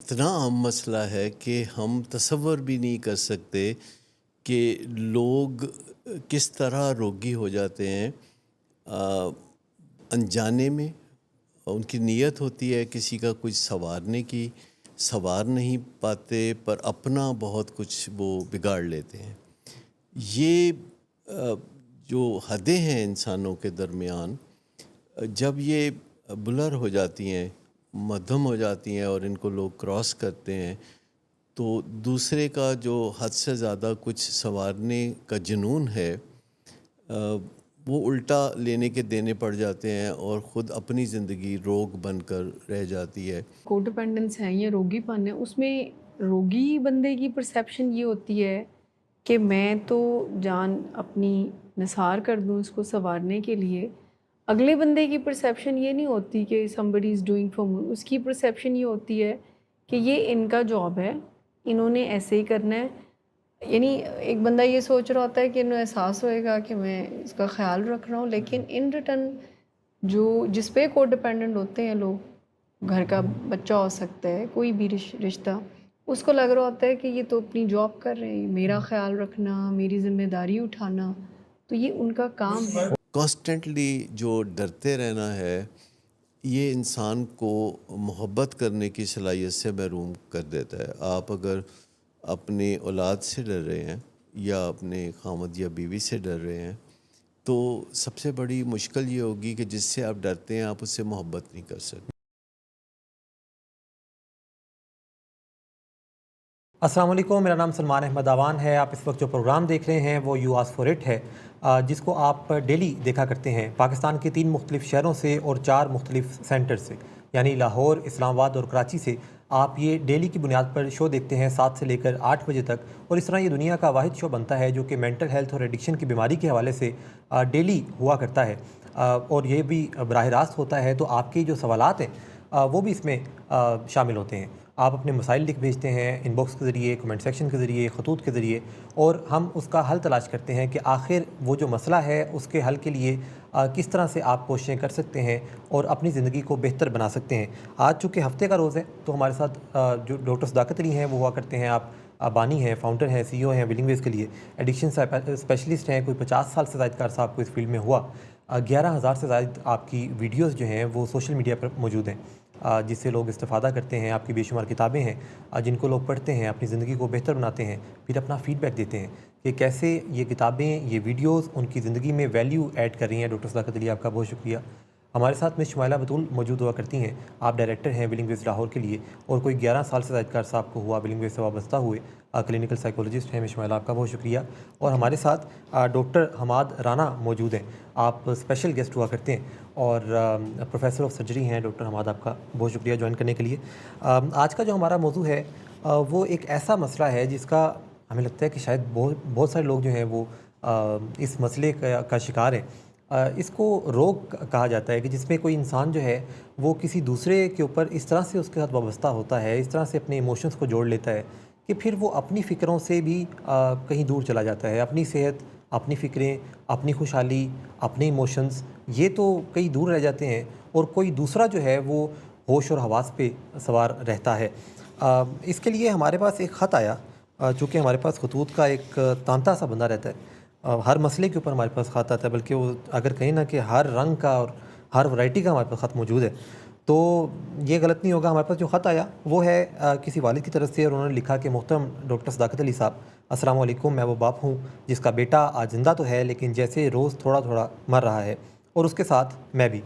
اتنا عام مسئلہ ہے کہ ہم تصور بھی نہیں کر سکتے کہ لوگ کس طرح روگی ہو جاتے ہیں انجانے میں۔ ان کی نیت ہوتی ہے کسی کا کچھ سنوارنے کی، سنوار نہیں پاتے پر اپنا بہت کچھ وہ بگاڑ لیتے ہیں۔ یہ جو حدیں ہیں انسانوں کے درمیان، جب یہ بلر ہو جاتی ہیں، مدھم ہو جاتی ہیں اور ان کو لوگ کراس کرتے ہیں، تو دوسرے کا جو حد سے زیادہ کچھ سنوارنے کا جنون ہے وہ الٹا لینے کے دینے پڑ جاتے ہیں اور خود اپنی زندگی روگ بن کر رہ جاتی ہے۔ کو ڈیپینڈنس ہے یا روگی پن ہے، اس میں روگی بندے کی پرسیپشن یہ ہوتی ہے کہ میں تو جان اپنی نثار کر دوں اس کو سنوارنے کے لیے۔ اگلے بندے کی پرسیپشن یہ نہیں ہوتی کہ somebody is doing for me، اس کی پرسیپشن یہ ہوتی ہے کہ یہ ان کا جاب ہے، انہوں نے ایسے ہی کرنا ہے۔ یعنی ایک بندہ یہ سوچ رہا ہوتا ہے کہ انہیں احساس ہوئے گا کہ میں اس کا خیال رکھ رہا ہوں، لیکن ان ریٹرن جس پہ کو ڈیپینڈنٹ ہوتے ہیں لوگ، گھر کا بچہ ہو سکتا ہے، کوئی بھی رشتہ، اس کو لگ رہا ہوتا ہے کہ یہ تو اپنی جاب کر رہے ہیں، میرا خیال رکھنا، میری ذمہ داری اٹھانا، تو یہ ان کا کام ہے۔ کانسٹنٹلی جو ڈرتے رہنا ہے، یہ انسان کو محبت کرنے کی صلاحیت سے محروم کر دیتا ہے۔ آپ اگر اپنی اولاد سے ڈر رہے ہیں یا اپنے خامد یا بیوی سے ڈر رہے ہیں، تو سب سے بڑی مشکل یہ ہوگی کہ جس سے آپ ڈرتے ہیں آپ اس سے محبت نہیں کر سکتے۔ السلام علیکم، میرا نام سلمان احمد آوان ہے۔ آپ اس وقت جو پروگرام دیکھ رہے ہیں وہ یو آسک فار اٹ ہے، جس کو آپ ڈیلی دیکھا کرتے ہیں پاکستان کے 3 مختلف شہروں سے اور 4 مختلف سینٹر سے، یعنی لاہور، اسلام آباد اور کراچی سے۔ آپ یہ ڈیلی کی بنیاد پر شو دیکھتے ہیں 7 سے لے کر 8 بجے تک، اور اس طرح یہ دنیا کا واحد شو بنتا ہے جو کہ مینٹل ہیلتھ اور ایڈکشن کی بیماری کے حوالے سے ڈیلی ہوا کرتا ہے، اور یہ بھی براہ راست ہوتا ہے۔ تو آپ کی جو سوالات ہیں وہ بھی اس میں شامل ہوتے ہیں۔ آپ اپنے مسائل لکھ بھیجتے ہیں ان باکس کے ذریعے، کمنٹ سیکشن کے ذریعے، خطوط کے ذریعے، اور ہم اس کا حل تلاش کرتے ہیں کہ آخر وہ جو مسئلہ ہے اس کے حل کے لیے کس طرح سے آپ کوششیں کر سکتے ہیں اور اپنی زندگی کو بہتر بنا سکتے ہیں۔ آج چونکہ ہفتے کا روز ہے تو ہمارے ساتھ جو ڈاکٹر صداقت علی ہیں وہ ہوا کرتے ہیں۔ آپ بانی ہیں، فاؤنڈر ہیں، سی او ہیں ولنگ ویز کے لیے، ایڈکشن اسپیشلسٹ ہیں، کوئی 50 سال سے زائد کا عرصہ آپ کو اس فیلڈ میں ہوا۔ 11,000 سے زائد آپ کی ویڈیوز جو ہیں وہ سوشل میڈیا پر موجود ہیں، جس سے لوگ استفادہ کرتے ہیں۔ آپ کی بے شمار کتابیں ہیں جن کو لوگ پڑھتے ہیں، اپنی زندگی کو بہتر بناتے ہیں، پھر اپنا فیڈ بیک دیتے ہیں کہ کیسے یہ کتابیں، یہ ویڈیوز ان کی زندگی میں ویلیو ایڈ کر رہی ہیں۔ ڈاکٹر صداقت علی، آپ کا بہت شکریہ۔ ہمارے ساتھ مس شمائلہ بطول موجود ہوا کرتی ہیں۔ آپ ڈائریکٹر ہیں ولنگ ویز لاہور کے لیے، اور کوئی 11 سال سے زائد کا عرصہ آپ کو ہوا ولنگ ویز سے وابستہ ہوئے، کلینکل سائیکولوجسٹ ہیں۔ مس شمائلہ، آپ کا بہت شکریہ۔ اور ہمارے ساتھ ڈاکٹر حماد رانا موجود ہیں، آپ اسپیشل گیسٹ ہوا کرتے ہیں اور پروفیسر آف سرجری ہیں۔ ڈاکٹر حماد، آپ کا بہت شکریہ جوائن کرنے کے لیے۔ آج کا جو ہمارا موضوع ہے وہ ایک ایسا مسئلہ ہے جس کا ہمیں لگتا ہے کہ شاید بہت سارے لوگ جو ہیں وہ اس مسئلے کا شکار ہیں۔ اس کو روگ کہا جاتا ہے، کہ جس میں کوئی انسان جو ہے وہ کسی دوسرے کے اوپر اس طرح سے اس کے ساتھ وابستہ ہوتا ہے، اس طرح سے اپنے ایموشنز کو جوڑ لیتا ہے کہ پھر وہ اپنی فکروں سے بھی کہیں دور چلا جاتا ہے۔ اپنی صحت، اپنی فکریں، اپنی خوشحالی، اپنے ایموشنز، یہ تو کئی دور رہ جاتے ہیں، اور کوئی دوسرا جو ہے وہ ہوش اور حواس پہ سوار رہتا ہے۔ اس کے لیے ہمارے پاس ایک خط آیا، چونکہ ہمارے پاس خطوط کا ایک تانتا سا بندہ رہتا ہے، ہر مسئلے کے اوپر ہمارے پاس خط آتا ہے، بلکہ وہ اگر کہیں نہ کہ ہر رنگ کا اور ہر ورائٹی کا ہمارے پاس خط موجود ہے۔ تو یہ غلط نہیں ہوگا، ہمارے پاس جو خط آیا وہ ہے کسی والد کی طرف سے، اور انہوں نے لکھا کہ محترم ڈاکٹر صداقت علی صاحب، السلام علیکم۔ میں وہ باپ ہوں جس کا بیٹا آج زندہ تو ہے لیکن جیسے روز تھوڑا تھوڑا مر رہا ہے، اور اس کے ساتھ میں بھی۔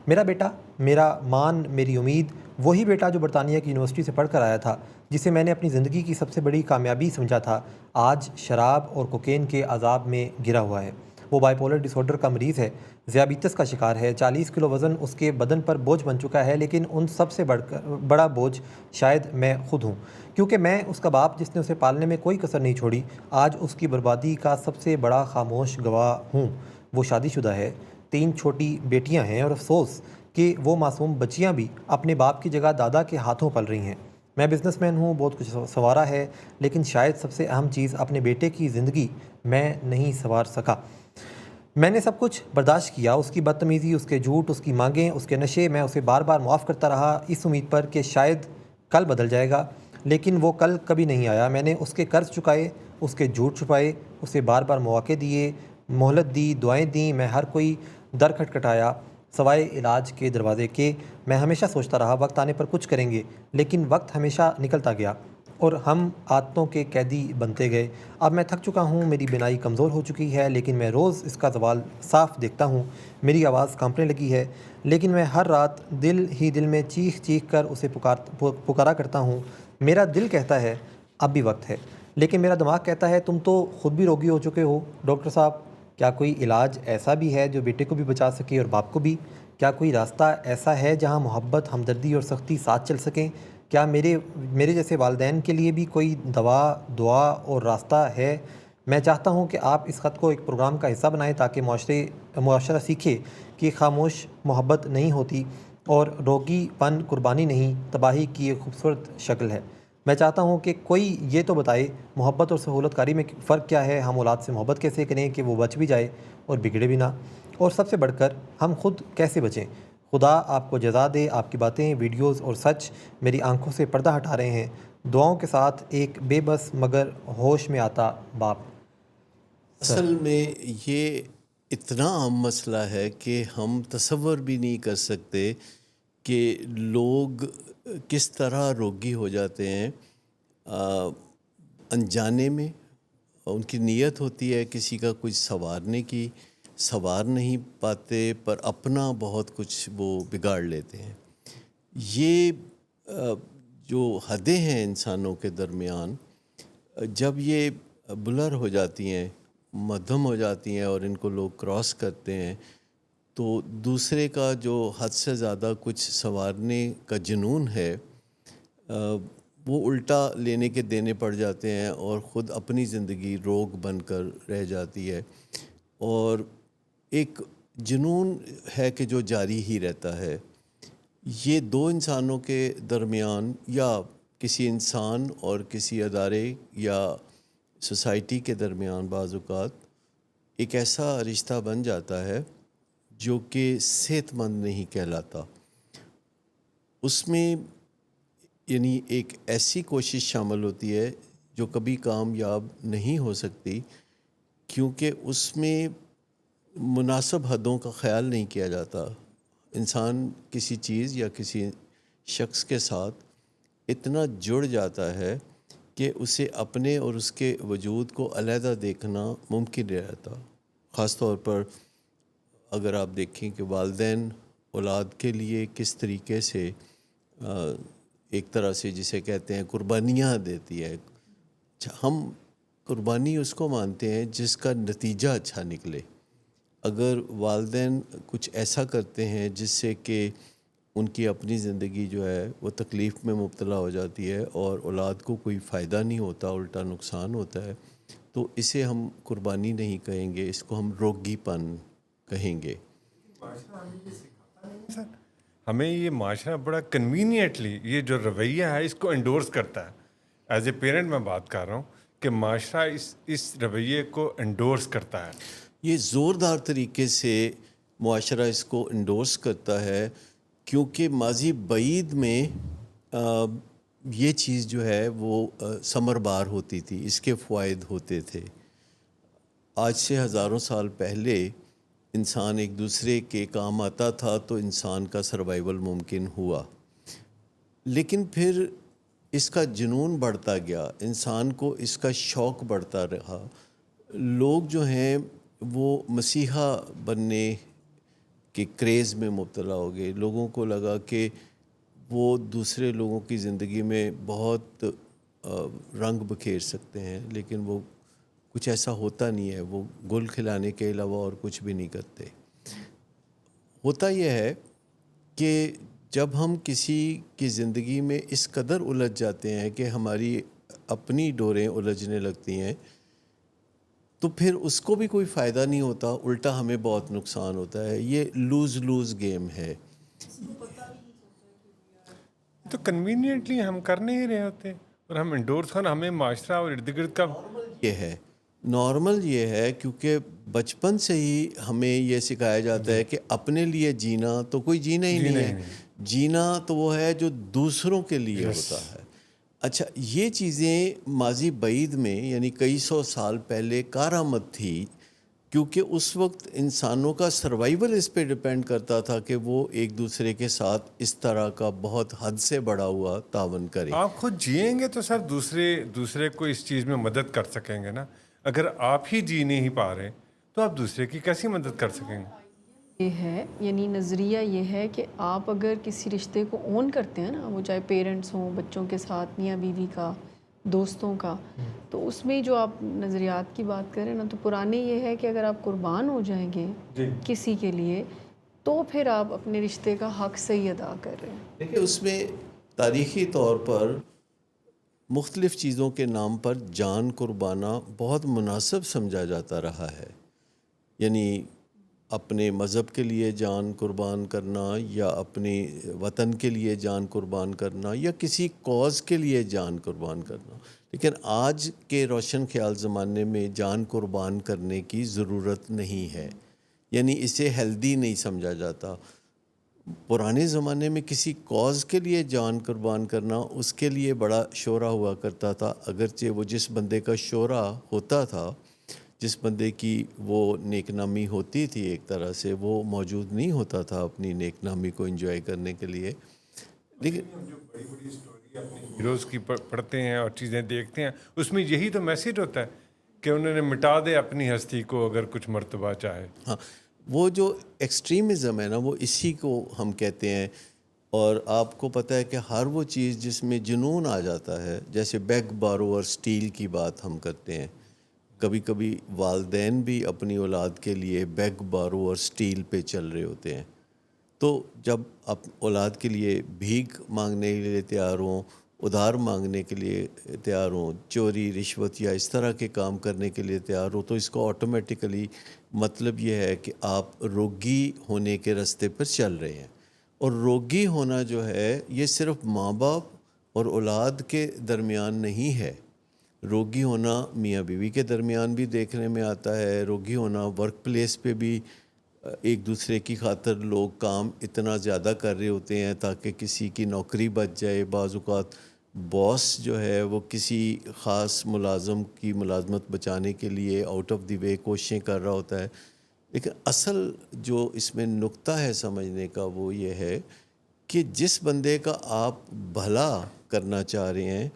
میرا بیٹا، میرا مان، میری امید، وہی بیٹا جو برطانیہ کی یونیورسٹی سے پڑھ کر آیا تھا، جسے میں نے اپنی زندگی کی سب سے بڑی کامیابی سمجھا تھا، آج شراب اور کوکین کے عذاب میں گرا ہوا ہے۔ وہ بائی پولر ڈس آرڈر کا مریض ہے، ذیابیطس کا شکار ہے، 40 کلو وزن اس کے بدن پر بوجھ بن چکا ہے، لیکن ان سب سے بڑا بوجھ شاید میں خود ہوں، کیونکہ میں اس کا باپ جس نے اسے پالنے میں کوئی کسر نہیں چھوڑی، آج اس کی بربادی کا سب سے بڑا خاموش گواہ ہوں۔ وہ شادی شدہ ہے، 3 چھوٹی بیٹیاں ہیں، اور افسوس کہ وہ معصوم بچیاں بھی اپنے باپ کی جگہ دادا کے ہاتھوں پل رہی ہیں۔ میں بزنس مین ہوں، بہت کچھ سنوارا ہے، لیکن شاید سب سے اہم چیز اپنے بیٹے کی زندگی میں نہیں سنوار سکا۔ میں نے سب کچھ برداشت کیا، اس کی بدتمیزی، اس کے جھوٹ، اس کی مانگیں، اس کے نشے، میں اسے بار بار معاف کرتا رہا، اس امید پر کہ شاید کل بدل جائے گا، لیکن وہ کل کبھی نہیں آیا۔ میں نے اس کے قرض چکائے، اس کے جھوٹ چھپائے، اسے بار بار مواقع دیے، مہلت دی، دعائیں دیں، میں ہر کوئی در کھٹکھٹایا سوائے علاج کے دروازے کے۔ میں ہمیشہ سوچتا رہا وقت آنے پر کچھ کریں گے، لیکن وقت ہمیشہ نکلتا گیا اور ہم عادتوں کے قیدی بنتے گئے۔ اب میں تھک چکا ہوں، میری بینائی کمزور ہو چکی ہے، لیکن میں روز اس کا زوال صاف دیکھتا ہوں۔ میری آواز کانپنے لگی ہے، لیکن میں ہر رات دل ہی دل میں چیخ چیخ کر اسے پکارا کرتا ہوں۔ میرا دل کہتا ہے اب بھی وقت ہے، لیکن میرا دماغ کہتا ہے تم تو خود بھی روگی ہو چکے ہو۔ ڈاکٹر صاحب، کیا کوئی علاج ایسا بھی ہے جو بیٹے کو بھی بچا سکے اور باپ کو بھی؟ کیا کوئی راستہ ایسا ہے جہاں محبت، ہمدردی اور سختی ساتھ چل سکیں؟ کیا میرے جیسے والدین کے لیے بھی کوئی دعا اور راستہ ہے؟ میں چاہتا ہوں کہ آپ اس خط کو ایک پروگرام کا حصہ بنائیں تاکہ معاشرہ سیکھے کہ خاموش محبت نہیں ہوتی اور روگی پن قربانی نہیں، تباہی کی ایک خوبصورت شکل ہے۔ میں چاہتا ہوں کہ کوئی یہ تو بتائے محبت اور سہولت کاری میں فرق کیا ہے، ہم اولاد سے محبت کیسے کریں کہ وہ بچ بھی جائے اور بگڑے بھی نہ، اور سب سے بڑھ کر ہم خود کیسے بچیں۔ خدا آپ کو جزا دے، آپ کی باتیں، ویڈیوز اور سچ میری آنکھوں سے پردہ ہٹا رہے ہیں۔ دعاؤں کے ساتھ ایک بے بس مگر ہوش میں آتا باپ۔ اصل میں یہ اتنا عام مسئلہ ہے کہ ہم تصور بھی نہیں کر سکتے کہ لوگ کس طرح روگی ہو جاتے ہیں انجانے میں۔ ان کی نیت ہوتی ہے کسی کا کچھ سنوارنے کی، سنوار نہیں پاتے، پر اپنا بہت کچھ وہ بگاڑ لیتے ہیں۔ یہ جو حدیں ہیں انسانوں کے درمیان، جب یہ بلر ہو جاتی ہیں، مدھم ہو جاتی ہیں اور ان کو لوگ کراس کرتے ہیں، تو دوسرے کا جو حد سے زیادہ کچھ سنوارنے کا جنون ہے وہ الٹا لینے کے دینے پڑ جاتے ہیں اور خود اپنی زندگی روگ بن کر رہ جاتی ہے۔ اور ایک جنون ہے کہ جو جاری ہی رہتا ہے۔ یہ دو انسانوں کے درمیان یا کسی انسان اور کسی ادارے یا سوسائٹی کے درمیان بعض اوقات ایک ایسا رشتہ بن جاتا ہے جو کہ صحت مند نہیں کہلاتا۔ اس میں یعنی ایک ایسی کوشش شامل ہوتی ہے جو کبھی کامیاب نہیں ہو سکتی، کیونکہ اس میں مناسب حدوں کا خیال نہیں کیا جاتا۔ انسان کسی چیز یا کسی شخص کے ساتھ اتنا جڑ جاتا ہے کہ اسے اپنے اور اس کے وجود کو علیحدہ دیکھنا ممکن نہیں رہتا۔ خاص طور پر اگر آپ دیکھیں کہ والدین اولاد کے لیے کس طریقے سے ایک طرح سے جسے کہتے ہیں قربانیاں دیتی ہے۔ ہم قربانی اس کو مانتے ہیں جس کا نتیجہ اچھا نکلے۔ اگر والدین کچھ ایسا کرتے ہیں جس سے کہ ان کی اپنی زندگی جو ہے وہ تکلیف میں مبتلا ہو جاتی ہے اور اولاد کو کوئی فائدہ نہیں ہوتا، الٹا نقصان ہوتا ہے، تو اسے ہم قربانی نہیں کہیں گے، اس کو ہم روگی پن کہیں گے۔ ہمیں یہ معاشرہ بڑا کنوینئنٹلی یہ جو رویہ ہے اس کو انڈورس کرتا ہے۔ ایز اے پیرنٹ میں بات کر رہا ہوں کہ معاشرہ اس رویے کو انڈورس کرتا ہے۔ یہ زوردار طریقے سے معاشرہ اس کو انڈورس کرتا ہے، کیونکہ ماضی بعید میں یہ چیز جو ہے وہ ثمربار ہوتی تھی، اس کے فوائد ہوتے تھے۔ آج سے ہزاروں سال پہلے انسان ایک دوسرے کے کام آتا تھا تو انسان کا سروائیول ممکن ہوا، لیکن پھر اس کا جنون بڑھتا گیا، انسان کو اس کا شوق بڑھتا رہا۔ لوگ جو ہیں وہ مسیحا بننے کے کریز میں مبتلا ہو گئے۔ لوگوں کو لگا کہ وہ دوسرے لوگوں کی زندگی میں بہت رنگ بکھیر سکتے ہیں، لیکن وہ کچھ ایسا ہوتا نہیں ہے، وہ گل کھلانے کے علاوہ اور کچھ بھی نہیں کرتے۔ ہوتا یہ ہے کہ جب ہم کسی کی زندگی میں اس قدر الجھ جاتے ہیں کہ ہماری اپنی ڈوریں الجھنے لگتی ہیں، تو پھر اس کو بھی کوئی فائدہ نہیں ہوتا، الٹا ہمیں بہت نقصان ہوتا ہے۔ یہ لوز لوز گیم ہے۔ تو کنوینئنٹلی ہم کر نہیں رہے ہوتے اور ہم انڈورس کرنا، ہمیں معاشرہ اور ارد گرد کا یہ ہے نارمل، یہ ہے کیونکہ بچپن سے ہی ہمیں یہ سکھایا جاتا ہے کہ اپنے لیے جینا تو کوئی جینا ہی نہیں ہے، جینا تو وہ ہے جو دوسروں کے لیے ہوتا ہے. اچھا یہ چیزیں ماضی بعید میں یعنی کئی سو سال پہلے کارآمد تھی کیونکہ اس وقت انسانوں کا سروائیول اس پہ ڈپینڈ کرتا تھا کہ وہ ایک دوسرے کے ساتھ اس طرح کا بہت حد سے بڑا ہوا تعاون کریں. آپ خود جئیں گے تو سر دوسرے کو اس چیز میں مدد کر سکیں گے نا. اگر آپ ہی جی نہیں پا رہے تو آپ دوسرے کی کیسی مدد کر سکیں گے؟ یہ ہے یعنی نظریہ یہ ہے کہ آپ اگر کسی رشتے کو اون کرتے ہیں نا، وہ چاہے پیرنٹس ہوں، بچوں کے ساتھ، میاں بیوی کا، دوستوں کا، تو اس میں جو آپ نظریات کی بات کریں نا، تو پرانے یہ ہے کہ اگر آپ قربان ہو جائیں گے کسی کے لیے تو پھر آپ اپنے رشتے کا حق صحیح ادا کر رہے ہیں. دیکھیں اس میں تاریخی طور پر مختلف چیزوں کے نام پر جان قربانا بہت مناسب سمجھا جاتا رہا ہے. یعنی اپنے مذہب کے لیے جان قربان کرنا یا اپنے وطن کے لیے جان قربان کرنا یا کسی کاز کے لیے جان قربان کرنا. لیکن آج کے روشن خیال زمانے میں جان قربان کرنے کی ضرورت نہیں ہے، یعنی اسے ہیلدی نہیں سمجھا جاتا. پرانے زمانے میں کسی کاز کے لیے جان قربان کرنا اس کے لیے بڑا شعرا ہوا کرتا تھا، اگرچہ وہ جس بندے کا شعرا ہوتا تھا، جس بندے کی وہ نیک نامی ہوتی تھی، ایک طرح سے وہ موجود نہیں ہوتا تھا اپنی نیک نامی کو انجوائے کرنے کے لیے. لیکن جو بڑی بڑی اسٹوری اپنے ہیروز کی پڑھتے ہیں اور چیزیں دیکھتے ہیں، اس میں یہی تو میسیج ہوتا ہے کہ انہوں نے مٹا دے اپنی ہستی کو اگر کچھ مرتبہ چاہے. ہاں، وہ جو ایکسٹریمزم ہے نا، وہ اسی کو ہم کہتے ہیں. اور آپ کو پتہ ہے کہ ہر وہ چیز جس میں جنون آ جاتا ہے، جیسے بیگ بارو اور سٹیل کی بات ہم کرتے ہیں، کبھی کبھی والدین بھی اپنی اولاد کے لیے بیگ بارو اور سٹیل پہ چل رہے ہوتے ہیں. تو جب آپ اولاد کے لیے بھیک مانگنے کے لیے تیار ہوں، ادھار مانگنے کے لیے تیار ہوں، چوری رشوت یا اس طرح کے کام کرنے کے لیے تیار ہو، تو اس کو آٹومیٹیکلی مطلب یہ ہے کہ آپ روگی ہونے کے راستے پر چل رہے ہیں. اور روگی ہونا جو ہے یہ صرف ماں باپ اور اولاد کے درمیان نہیں ہے. روگی ہونا میاں بیوی کے درمیان بھی دیکھنے میں آتا ہے. روگی ہونا ورک پلیس پہ بھی ایک دوسرے کی خاطر لوگ کام اتنا زیادہ کر رہے ہوتے ہیں تاکہ کسی کی نوکری بچ جائے. بعض اوقات باس جو ہے وہ کسی خاص ملازم کی ملازمت بچانے کے لیے آؤٹ آف دی وے کوششیں کر رہا ہوتا ہے. لیکن اصل جو اس میں نقطہ ہے سمجھنے کا وہ یہ ہے کہ جس بندے کا آپ بھلا کرنا چاہ رہے ہیں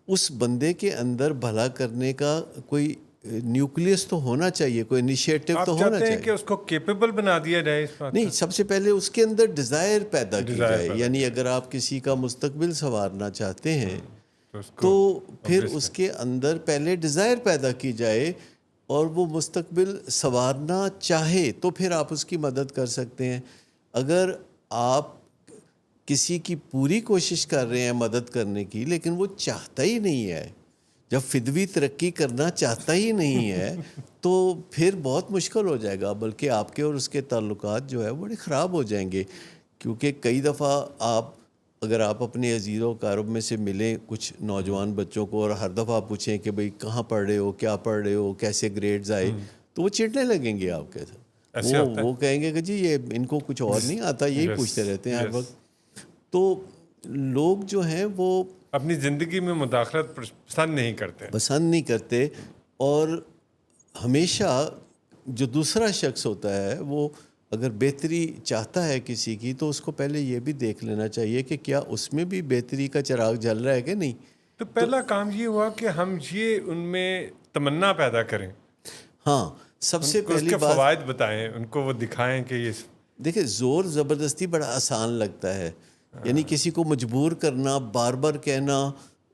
اس بندے کے اندر بھلا کرنے کا کوئی نیوکلیس تو ہونا چاہیے، کوئی انیشیٹو تو ہونا چاہتے ہیں چاہیے. کہ اس کو کیپیبل بنا دیا جائے اس بات نہیں، سب سے پہلے اس کے اندر ڈیزائر پیدا کی جائے. یعنی اگر آپ کسی کا مستقبل سنوارنا چاہتے ہیں تو پھر اس کے اندر پہلے ڈیزائر پیدا کی جائے اور وہ مستقبل سنوارنا چاہے تو پھر آپ اس کی مدد کر سکتے ہیں. اگر آپ کسی کی پوری کوشش کر رہے ہیں مدد کرنے کی لیکن وہ چاہتا ہی نہیں ہے، جب فدوی ترقی کرنا چاہتا ہی نہیں ہے تو پھر بہت مشکل ہو جائے گا، بلکہ آپ کے اور اس کے تعلقات جو ہے بڑے خراب ہو جائیں گے. کیونکہ کئی دفعہ اگر آپ اپنے عزیز و اقارب میں سے ملیں کچھ نوجوان بچوں کو اور ہر دفعہ پوچھیں کہ بھئی کہاں پڑھ رہے ہو، کیا پڑھ رہے ہو، کیسے گریڈز آئے، تو وہ چڑھنے لگیں گے آپ کے ساتھ. وہ کہیں گے کہ جی یہ ان کو کچھ اور نہیں آتا، یہی پوچھتے رہتے ہیں ہر وقت. تو لوگ جو ہیں وہ اپنی زندگی میں مداخلت پسند نہیں کرتے اور ہمیشہ جو دوسرا شخص ہوتا ہے وہ اگر بہتری چاہتا ہے کسی کی تو اس کو پہلے یہ بھی دیکھ لینا چاہیے کہ کیا اس میں بھی بہتری کا چراغ جل رہا ہے کہ نہیں. تو پہلا کام یہ ہوا کہ ہم یہ ان میں تمنا پیدا کریں. ہاں، سب سے پہلی بات فوائد بتائیں ان کو، وہ دکھائیں کہ یہ دیکھیں زور زبردستی بڑا آسان لگتا ہے. یعنی کسی کو مجبور کرنا، بار بار کہنا،